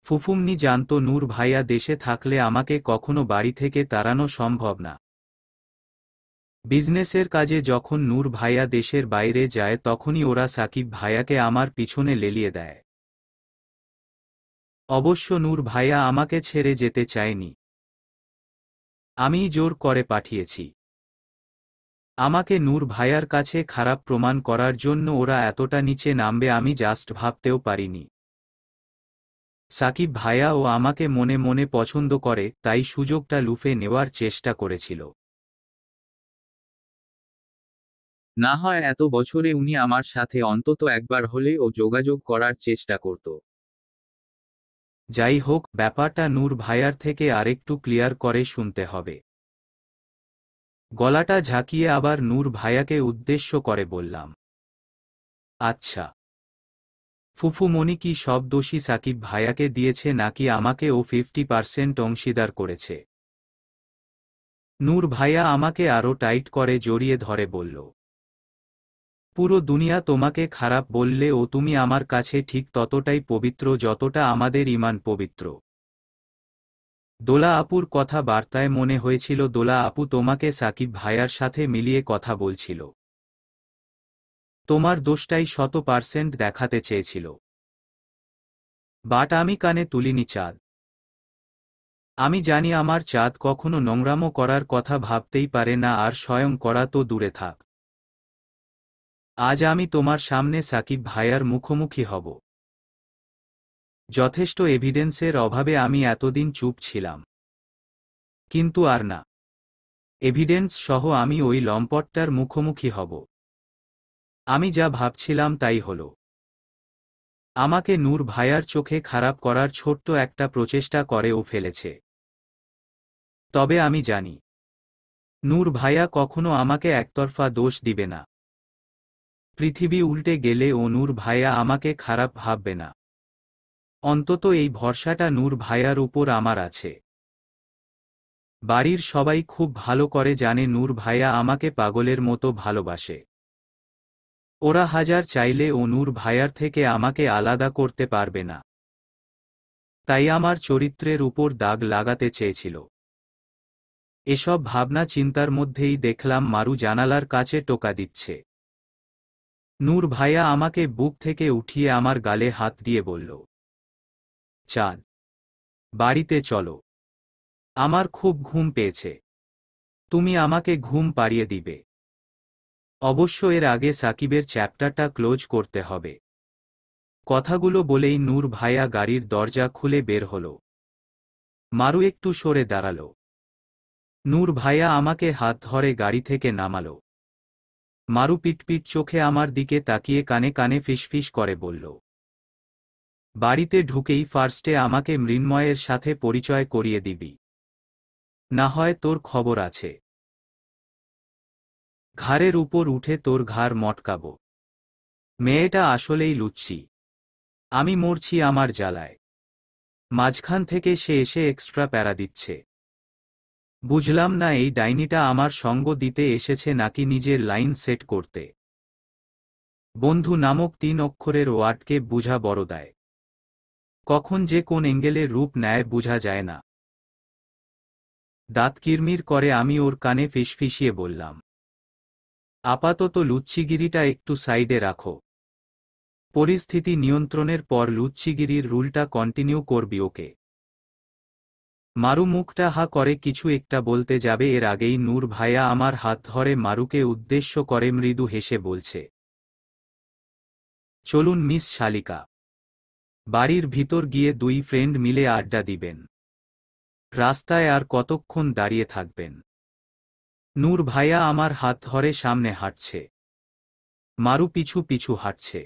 ফুফুমনি জানতো নূর ভাইয়া দেশে থাকলে আমাকে কখনো বাড়ি থেকে তাড়ানো সম্ভব না। বিজনেসের কাজে যখন নূর ভাইয়া দেশের বাইরে যায় তখনই ওরা সাকিব ভাইয়াকে আমার পিছনে লেলিয়ে দেয়। অবশ্য নূর ভাইয়া আমাকে ছেড়ে যেতে চায়নি। আমিই জোর করে পাঠিয়েছি। আমাকে নূর ভাইয়ার কাছে খারাপ প্রমাণ করার জন্য ওরা এতটা নিচে নামবে আমি জাস্ট ভাবতেও পারিনি। সাকিব ভাইয়া ও আমাকে মনে মনে পছন্দ করে, তাই সুযোগটা লুফে নেওয়ার চেষ্টা করেছিল। না হয় এত বছরে উনি আমার সাথে অন্তত একবার হলেও যোগাযোগ করার চেষ্টা করত। যাই হোক, ব্যাপারটা নূর ভাইয়ার থেকে আরেকটু ক্লিয়ার করে শুনতে হবে। গলাটা ঝাঁকিয়ে আবার নূর ভাইয়াকে উদ্দেশ্য করে বললাম, আচ্ছা, ফুফুমণি কি সব দোষী সাকিব ভাইয়াকে দিয়েছে নাকি আমাকে ও 50% অংশীদার করেছে? নূর ভাইয়া আমাকে আরো টাইট করে জড়িয়ে ধরে বলল, পুরো দুনিয়া তোমাকে খারাপ বললে ও তুমি আমার কাছে ঠিক ততটাই পবিত্র যতটা আমাদের ঈমান পবিত্র। দোলা আপুর কথা বার্তায় মনে হয়েছিল দোলা আপু তোমাকে সাকিব ভাইয়ার সাথে মিলিয়ে কথা বলছিল। তোমার দোষটাই 100% দেখাতে চেয়েছিল। বাট আমি কানে তুলিনি চাঁদ। আমি জানি আমার চাঁদ কখনো নোংরামো করার কথা ভাবতেই পারে না, আর স্বয়ং করা তো দূরে থাক। আজ আমি তোমার সামনে সাকিব ভাইয়ার মুখোমুখি হব। যথেষ্ট এভিডেন্সের অভাবে আমি এতদিন চুপ ছিলাম, কিন্তু আর না। এভিডেন্স সহ আমি ওই লম্পটটার মুখোমুখি হব। আমি যা ভাবছিলাম তাই হলো। আমাকে নূর ভাইয়ার চোখে খারাপ করার ছোট্ট একটা প্রচেষ্টা করেও ফেলেছে। তবে আমি জানি, নূর ভাইয়া কখনো আমাকে একতরফা দোষ দিবে না। পৃথিবী উল্টে গেলে ও নূর ভাইয়া আমাকে খারাপ ভাববে না। অন্তত এই ভরসাটা নূর ভাইয়ার উপর আমার আছে। বাড়ির সবাই খুব ভালো করে জানে নূর ভাইয়া আমাকে পাগলের মতো ভালোবাসে। ওরা হাজার চাইলে ও নূর ভাইয়ার থেকে আমাকে আলাদা করতে পারবে না। তাই আমার চরিত্রের উপর দাগ লাগাতে চেয়েছিল। এসব ভাবনা চিন্তার মধ্যেই দেখলাম মারু জানালার কাছে টোকা দিচ্ছে। নূর ভাইয়া আমাকে বুক থেকে উঠিয়ে আমার গালে হাত দিয়ে বলল, চাঁদ, বাড়িতে চলো। আমার খুব ঘুম পেয়েছে। তুমি আমাকে ঘুম পাড়িয়ে দিবে। অবশ্য এর আগে সাকিবের চ্যাপ্টারটা ক্লোজ করতে হবে। কথাগুলো বলেই নূর ভাইয়া গাড়ির দরজা খুলে বের হলো। মারু একটু সরে দাঁড়ালো। নূর ভাইয়া আমাকে হাত ধরে গাড়ি থেকে নামালো। মারু পিটপিট চোখে আমার দিকে তাকিয়ে কানে কানে ফিসফিস করে বলল, বাড়িতে ঢুকেই ফার্স্টে আমাকে মৃন্ময়ের সাথে পরিচয় করিয়ে দিবি, না হয় তোর খবর আছে। ঘাড়ের উপর উঠে তোর ঘাড় মটকাবো। মেয়েটা আসলেই লুচ্ছি। আমি মরছি আমার জ্বালায়। মাঝখান থেকে সে এসে এক্সট্রা প্যারা দিচ্ছে। বুঝলাম না এই ডাইনিটা আমার সঙ্গ দিতে এসেছে নাকি নিজের লাইন সেট করতে। বন্ধু নামক 3 অক্ষরের ওয়ার্ডকে বুঝা বড় দায়। কখন যে কোন এঙ্গেলের রূপ নেয় বুঝা যায় না। দাঁত কিরমির করে আমি ওর কানে ফিসফিসিয়ে বললাম, আপাতত লুচ্চিগিরিটা একটু সাইডে রাখো। পরিস্থিতি নিয়ন্ত্রণের পর লুচ্চিগিরির রুলটা কন্টিনিউ করবি ওকে। মারু মুখটা হা করে কিছু একটা বলতে যাবে এর আগেই নূর ভাইয়া আমার হাত ধরে মারুকে উদ্দেশ্য করে মৃদু হেসে বলছে, চলুন মিস শালিকা। বাড়ির ভিতর গিয়ে 2 ফ্রেন্ড মিলে আড্ডা দিবেন। রাস্তায় আর কতক্ষণ দাঁড়িয়ে থাকবেন? নূর ভাইয়া আমার হাত ধরে সামনে হাঁটছে। মারু পিছু পিছু হাঁটছে।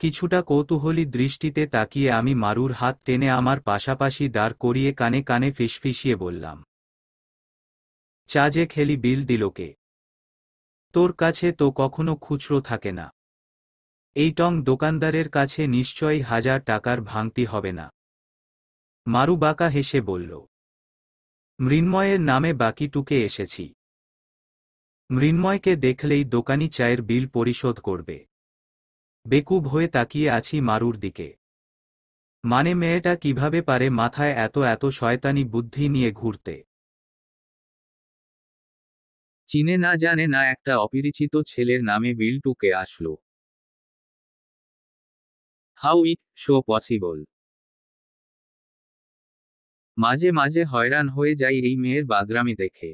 কিছুটা কৌতূহলী দৃষ্টিতে তাকিয়ে আমি মারুর হাত টেনে আমার পাশাপাশি দাঁড় করিয়ে কানে কানে ফিসফিসিয়ে বললাম, চা যে খেলি বিল দিল কে? তোর কাছে তো কখনো খুচরো থাকে না। এই টং দোকানদারের কাছে নিশ্চয়ই 1000 টাকার ভাঙতি হবে না। মারু বাঁকা হেসে বলল, মৃন্ময়ের নামে বাকিটুকে এসেছি। মৃন্ময়কে দেখলেই দোকানি চায়ের বিল পরিশোধ করবে। বেকুব হয়ে তাকিয়ে আছি মারুর দিকে। মানে মেয়েটা কিভাবে পারে মাথায় এত এত শয়তানি বুদ্ধি নিয়ে ঘুরতে? চিনে না জানে না একটা অপরিচিত ছেলের নামে বিল টুকে আসলো। How it so possible? মাঝে মাঝে হয়রান হয়ে যাই এই মেয়ের বাদরামি দেখে।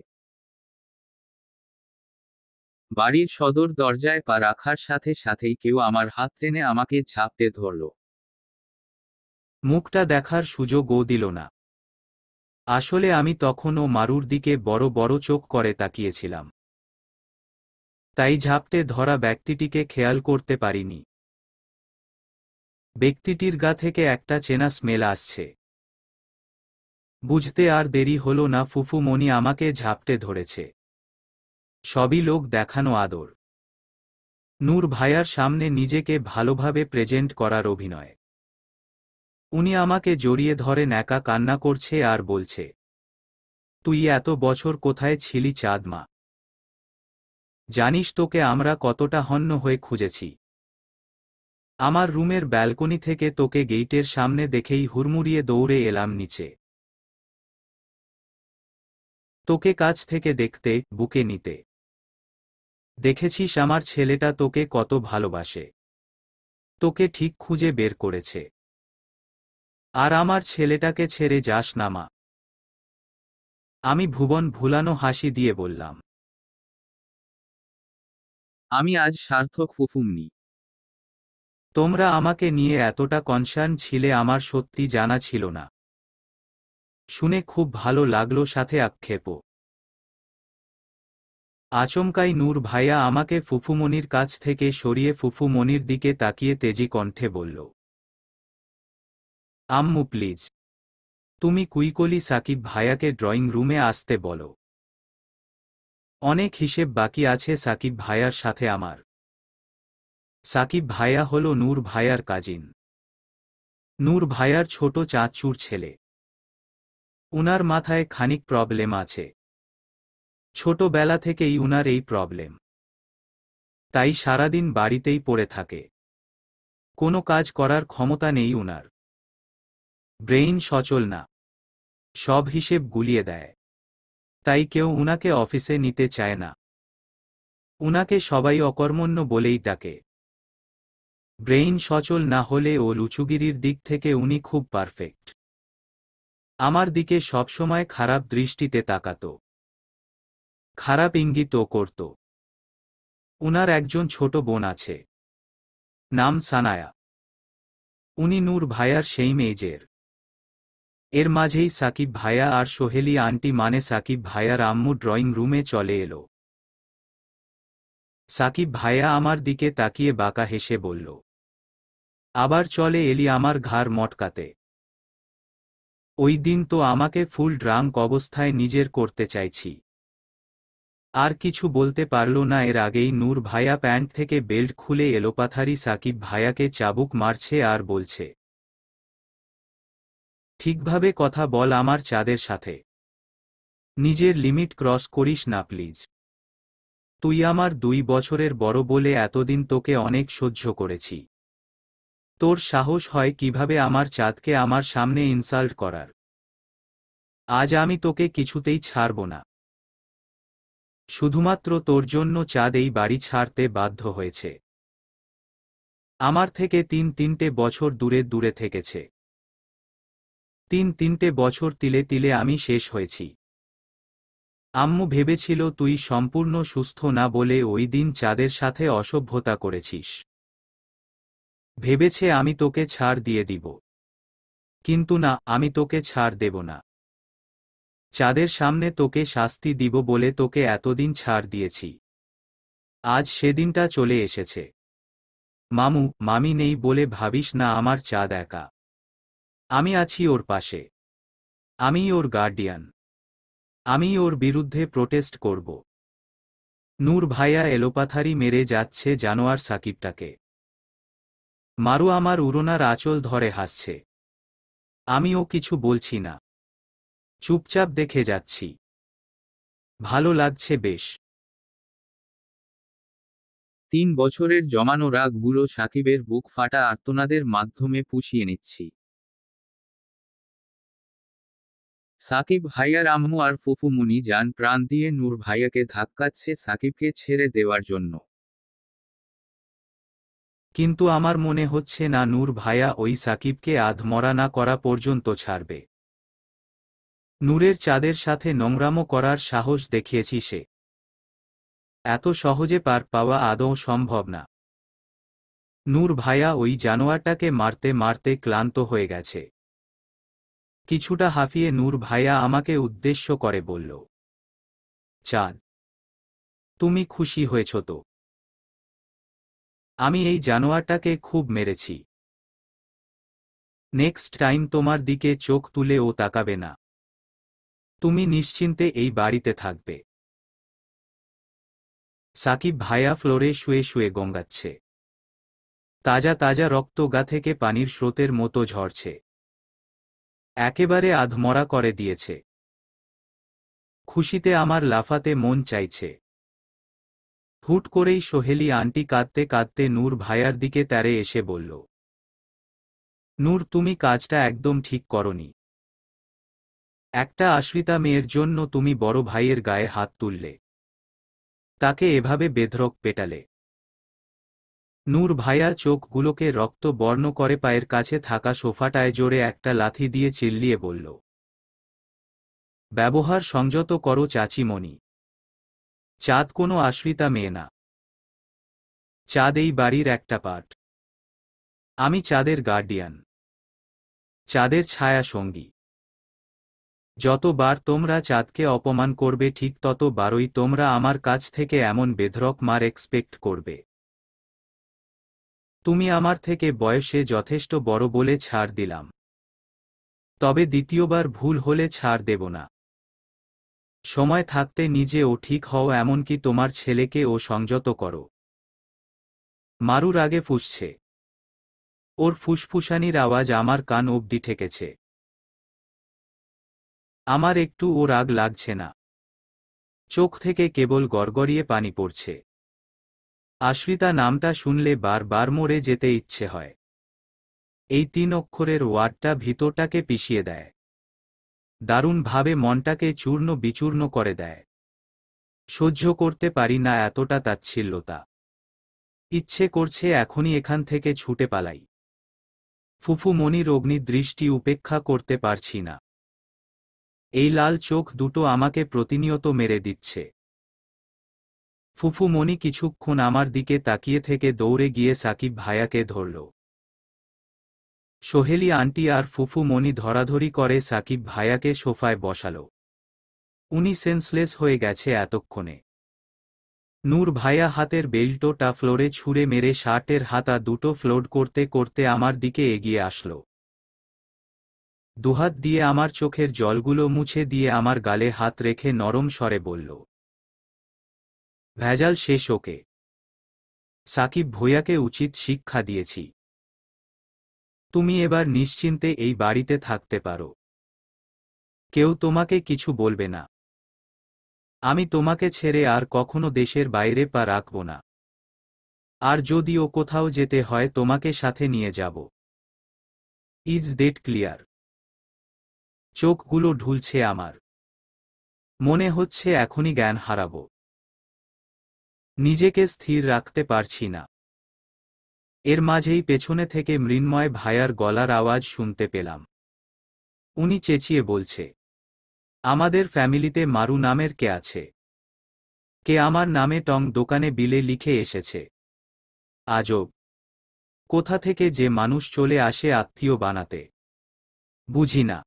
বাড়ির সদর দরজায় পা রাখার সাথে সাথেই কেউ আমার হাত টেনে আমাকে ঝাপটে ধরল। মুখটা দেখার সুযোগও দিল না। আসলে আমি তখনও মারুর দিকে বড় বড় চোখ করে তাকিয়েছিলাম, তাই ঝাপটে ধরা ব্যক্তিটিকে খেয়াল করতে পারিনি। ব্যক্তিটির গা থেকে একটা চেনা স্মেল আসছে। বুঝতে আর দেরি হলো না, ফুফুমণি আমাকে ঝাপটে ধরেছে। সবই লোক দেখানো আদর। নূর ভাইয়ার সামনে নিজেকে ভালোভাবে প্রেজেন্ট করার অভিনয়। উনি আমাকে জড়িয়ে ধরেন, একা কান্না করছে আর বলছে, তুই এত বছর কোথায় ছিলি চাঁদ মা? জানিস তোকে আমরা কতটা হন্য হয়ে খুঁজেছি। আমার রুমের ব্যালকনি থেকে তোকে গেইটের সামনে দেখেই হুড়মুড়িয়ে দৌড়ে এলাম নিচে, তোকে কাছ থেকে দেখতে, বুকে নিতে। দেখেছিস আমার ছেলেটা তোকে কত ভালোবাসে। তোকে ঠিক খুঁজে বের করেছে। আর আমার ছেলেটাকে ছেড়ে যাস না মা। আমি ভুবন ভুলানো হাসি দিয়ে বললাম, আমি আজ সার্থক ফুফুমনি। তোমরা আমাকে নিয়ে এতটা কনসার্ন ছিলে আমার সত্যি জানা ছিল না। শুনে খুব ভালো লাগলো, সাথে আক্ষেপও। আচমকাই নূর ভাইয়া আমাকে ফুফুমনির কাছ থেকে সরিয়ে ফুফুমনির দিকে তাকিয়ে তেজি কণ্ঠে বলল, আম্মু প্লিজ, তুমি কুইকলি সাকিব ভাইয়াকে ড্রয়িং রুমে আসতে বলো। অনেক হিসেব বাকি আছে সাকিব ভাইয়ার সাথে আমার। সাকিব ভাইয়া হল নূর ভাইয়ার কাজিন। নূর ভাইয়ার ছোট চাঁচুর ছেলে। উনার মাথায় খানিক প্রবলেম আছে। ছোটবেলা থেকেই উনার এই প্রবলেম। তাই সারাদিন বাড়িতেই পড়ে থাকে। কোনো কাজ করার ক্ষমতা নেই উনার। ব্রেইন সচল না। সব হিসেব গুলিয়ে দেয়। তাই কেউ উনাকে অফিসে নিতে চায় না। উনাকে সবাই অকর্মণ্য বলেই ডাকে। ব্রেইন সচল না হলে ও লুচুগিরির দিক থেকে উনি খুব পারফেক্ট। আমার দিকে সবসময় খারাপ দৃষ্টিতে তাকাত। খারাপ ইঙ্গিতও করত। উনার একজন ছোট বোন আছে, নাম সানায়া। উনি নূর ভাইয়ার সেই মেজের। এর মাঝেই সাকিব ভাইয়া আর সোহেলি আন্টি মানে সাকিব ভাইয়ার আম্মু ড্রয়িং রুমে চলে এলো। সাকিব ভাইয়া আমার দিকে তাকিয়ে বাঁকা হেসে বলল, আবার চলে এলি আমার ঘাড় মটকাতে। ওই দিন তো আমাকে ফুল ড্রাঙ্ক অবস্থায় নিজের করতে চাইছি। আর কিছু বলতে পারল না, এর আগেই নূর ভাইয়া প্যান্ট থেকে বেল্ট খুলে এলোপাথারি সাকিব ভাইয়াকে চাবুক মারছে আর বলছে, ঠিকভাবে কথা বল আমার চাঁদের সাথে। নিজের লিমিট ক্রস করিস না প্লিজ। তুই আমার 2 বছরের বড় বলে এতদিন তোকে অনেক সহ্য করেছি। তোর সাহস হয় কিভাবে আমার চাঁদকে আমার সামনে ইনসাল্ট করার? আজ আমি তোকে কিছুতেই ছাড়ব না। শুধুমাত্র তোর জন্য চাঁদ এই বাড়ি ছাড়তে বাধ্য হয়েছে। আমার থেকে 3-3টে বছর দূরে দূরে থেকেছে। 3-3টে বছর তিলে তিলে আমি শেষ হয়েছি। আম্মু ভেবেছিল তুই সম্পূর্ণ সুস্থ না বলে ওই দিন চাঁদের সাথে অসভ্যতা করেছিস। ভেবেছে আমি তোকে ছাড় দিয়ে দিব। কিন্তু না, আমি তোকে ছাড় দেব না। চাঁদের সামনে তোকে শাস্তি দিব বলে তোকে এতদিন ছাড় দিয়েছি। আজ সেদিনটা চলে এসেছে। মামু মামি নেই বলে ভাবিস না আমার চাঁদ একা। আমি আছি ওর পাশে। আমিই ওর গার্ডিয়ান। আমিই ওর বিরুদ্ধে প্রোটেস্ট করব। নূর ভাইয়া এলোপাথারি মেরে যাচ্ছে জানোয়ার সাকিবটাকে। মারু আমার উড়োনার আঁচল ধরে হাসছে। আমিও কিছু বলছি না। চুপচাপ দেখে যাচ্ছি। ভালো লাগছে বেশ। 3 বছরের জমানো রাগগুলো সাকিবের বুক ফাটা আর্তনাদের মাধ্যমে পুষিয়ে নিচ্ছি। সাকিব ভাইয়ার আম্মু আর ফুফুমুনি জান প্রাণ দিয়ে নূর ভাইয়াকে ধাক্কাচ্ছে সাকিবকে ছেড়ে দেওয়ার জন্য। কিন্তু আমার মনে হচ্ছে না নূর ভাইয়া ওই সাকিবকে আধমরা না করা পর্যন্ত ছাড়বে। নূরের চাঁদের সাথে নোংরামো করার সাহস দেখিয়েছি সে। এত সহজে পার পাওয়া আদৌ সম্ভব না। নূর ভাইয়া ওই জানোয়ারটাকে মারতে মারতে ক্লান্ত হয়ে গেছে। কিছুটা হাঁফিয়ে নূর ভাইয়া আমাকে উদ্দেশ্য করে বলল, চাঁদ, তুমি খুশি হয়েছ তো? আমি এই জানোয়ারটাকে খুব মেরেছি। নেক্সট টাইম তোমার দিকে চোখ তুলে ও তাকাবে না। তুমি নিশ্চিন্তে এই বাড়িতে থাকবে। সাকিব ভাইয়া ফ্লোরে শুয়ে শুয়ে গঙ্গাচ্ছে। তাজা তাজা রক্ত গা থেকে পানির স্রোতের মতো ঝরছে। একেবারে আধমরা করে দিয়েছে। খুশিতে আমার লাফাতে মন চাইছে। হুট করেই সোহেলি আন্টি কাঁদতে কাঁদতে নূর ভাইয়ার দিকে তেড়ে এসে বলল, নূর, তুমি কাজটা একদম ঠিক করনি। একটা আশ্রিতা মেয়ের জন্য তুমি বড় ভাইয়ের গায়ে হাত তুললে, তাকে এভাবে বেধড়ক পেটালে। নূর ভাইয়া চোখগুলোকে রক্ত বর্ণ করে পায়ের কাছে থাকা সোফাটায় জোরে একটা লাথি দিয়ে চিল্লিয়ে বলল, ব্যবহার সংযত করো চাচিমণি। চাঁদ কোনো আশ্রিতা মেয়ে না। চাঁদ এই বাড়ির একটা পার্ট। আমি চাঁদের গার্ডিয়ান, চাঁদের ছায়া সঙ্গী। যতবার তোমরা চাঁদকে অপমান করবে ঠিক ততবারই তোমরা আমার কাছ থেকে এমন বেধড়ক মার এক্সপেক্ট করবে। তুমি আমার থেকে বয়সে যথেষ্ট বড় বলে ছাড় দিলাম, তবে দ্বিতীয়বার ভুল হলে ছাড় দেব না। সময় থাকতে নিজে ও ঠিক হও, এমনকি তোমার ছেলেকে ও সংযত করো। মারুর আগে ফুঁসছে। ওর ফুসফুসানির আওয়াজ আমার কান অবধি ঠেকেছে। আমার একটু ও রাগ লাগছে না। চোখ থেকে কেবল গড়গড়িয়ে পানি পড়ছে। আশ্রিতা নামটা শুনলে বারবার মরে যেতে ইচ্ছে হয়। এই ৩ অক্ষরের ওয়ার্ডটা ভিতরটাকে পিষিয়ে দেয়। দারুণভাবে মনটাকে চূর্ণ বিচূর্ণ করে দেয়। সহ্য করতে পারি না এতটা তাচ্ছিল্যতা। ইচ্ছে করছে এখনই এখান থেকে ছুটে পালাই। ফুফু মনির অগ্নিদৃষ্টি উপেক্ষা করতে পারছি না। এই লাল চোখ দুটো আমাকে প্রতিনিয়ত মেরে দিচ্ছে। ফুফু মনি কিছুক্ষণ আমার দিকে তাকিয়ে থেকে দৌড়ে গিয়ে সাকিব ভাইয়াকে ধরল। সোহেলি আন্টি আর ফুফু মনি ধরাধরি করে সাকিব ভাইয়াকে সোফায় বসালো। উনি সেন্সলেস হয়ে গেছে এতক্ষণে। নূর ভাইয়া হাতের বেল্টটা ফ্লোরে ছুঁড়ে মেরে শার্টের হাতা দুটো ফ্লোড করতে করতে আমার দিকে এগিয়ে আসলো। দুহাত দিয়ে আমার চোখের জলগুলো মুছে দিয়ে আমার গালে হাত রেখে নরম স্বরে বলল, ভেজাল শেষ ওকে। সাকিব ভইয়াকে উচিত শিক্ষা দিয়েছি। তুমি এবার নিশ্চিন্তে এই বাড়িতে থাকতে পারো। কেউ তোমাকে কিছু বলবে না। আমি তোমাকে ছেড়ে আর কখনো দেশের বাইরে পা রাখব না। আর যদিও কোথাও যেতে হয় তোমাকে সাথে নিয়ে যাব। Is that clear? চোখগুলো ঢুলছে আমার। মনে হচ্ছে এখনই জ্ঞান হারাব। নিজেকে স্থির রাখতে পারছি না। এর মাঝেই পেছনে থেকে মৃন্ময় ভাইয়ার গলার আওয়াজ শুনতে পেলাম। উনি চেঁচিয়ে বলছে, আমাদের ফ্যামিলিতে মারু নামের কে আছে? কে আমার নামে টং দোকানে বিলে লিখে এসেছে? আজব। কোথা থেকে যে মানুষ চলে আসে আত্মীয় বানাতে, বুঝি না।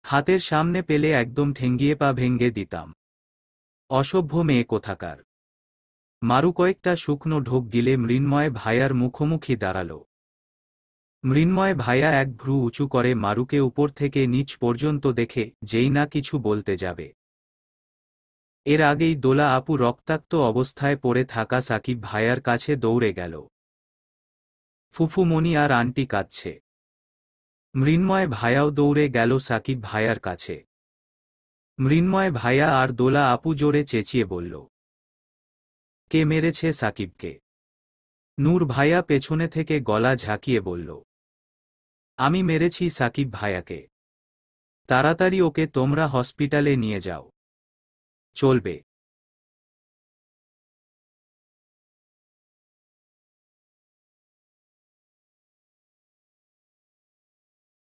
হাতের সামনে পেলে একদম ঠেঙ্গিয়ে পা ভেঙ্গে দিতাম। অসভ্য মেয়ে কোথাকার। মারু কয়েকটা শুকনো ঢোক গিলে মৃন্ময় ভাইয়ার মুখোমুখি দাঁড়াল। মৃন্ময় ভাইয়া এক ভ্রু উঁচু করে মারুকে উপর থেকে নিচ পর্যন্ত দেখে যেই না কিছু বলতে যাবে, এর আগেই দোলা আপু রক্তাক্ত অবস্থায় পড়ে থাকা সাকিব ভাইয়ার কাছে দৌড়ে গেল। ফুফু মনি আর আন্টি কাঁদছে। মৃন্ময় ভাইয়াও দৌড়ে গেল সাকিব ভাইয়ার কাছে। মৃন্ময় ভাইয়া আর দোলা আপু জোরে চেঁচিয়ে বলল, কে মেরেছে সাকিবকে? নূর ভাইয়া পেছনে থেকে গলা ঝাঁকিয়ে বলল, আমি মেরেছি সাকিব ভাইয়াকে। তাড়াতাড়ি ওকে তোমরা হসপিটালে নিয়ে যাও। চলবে।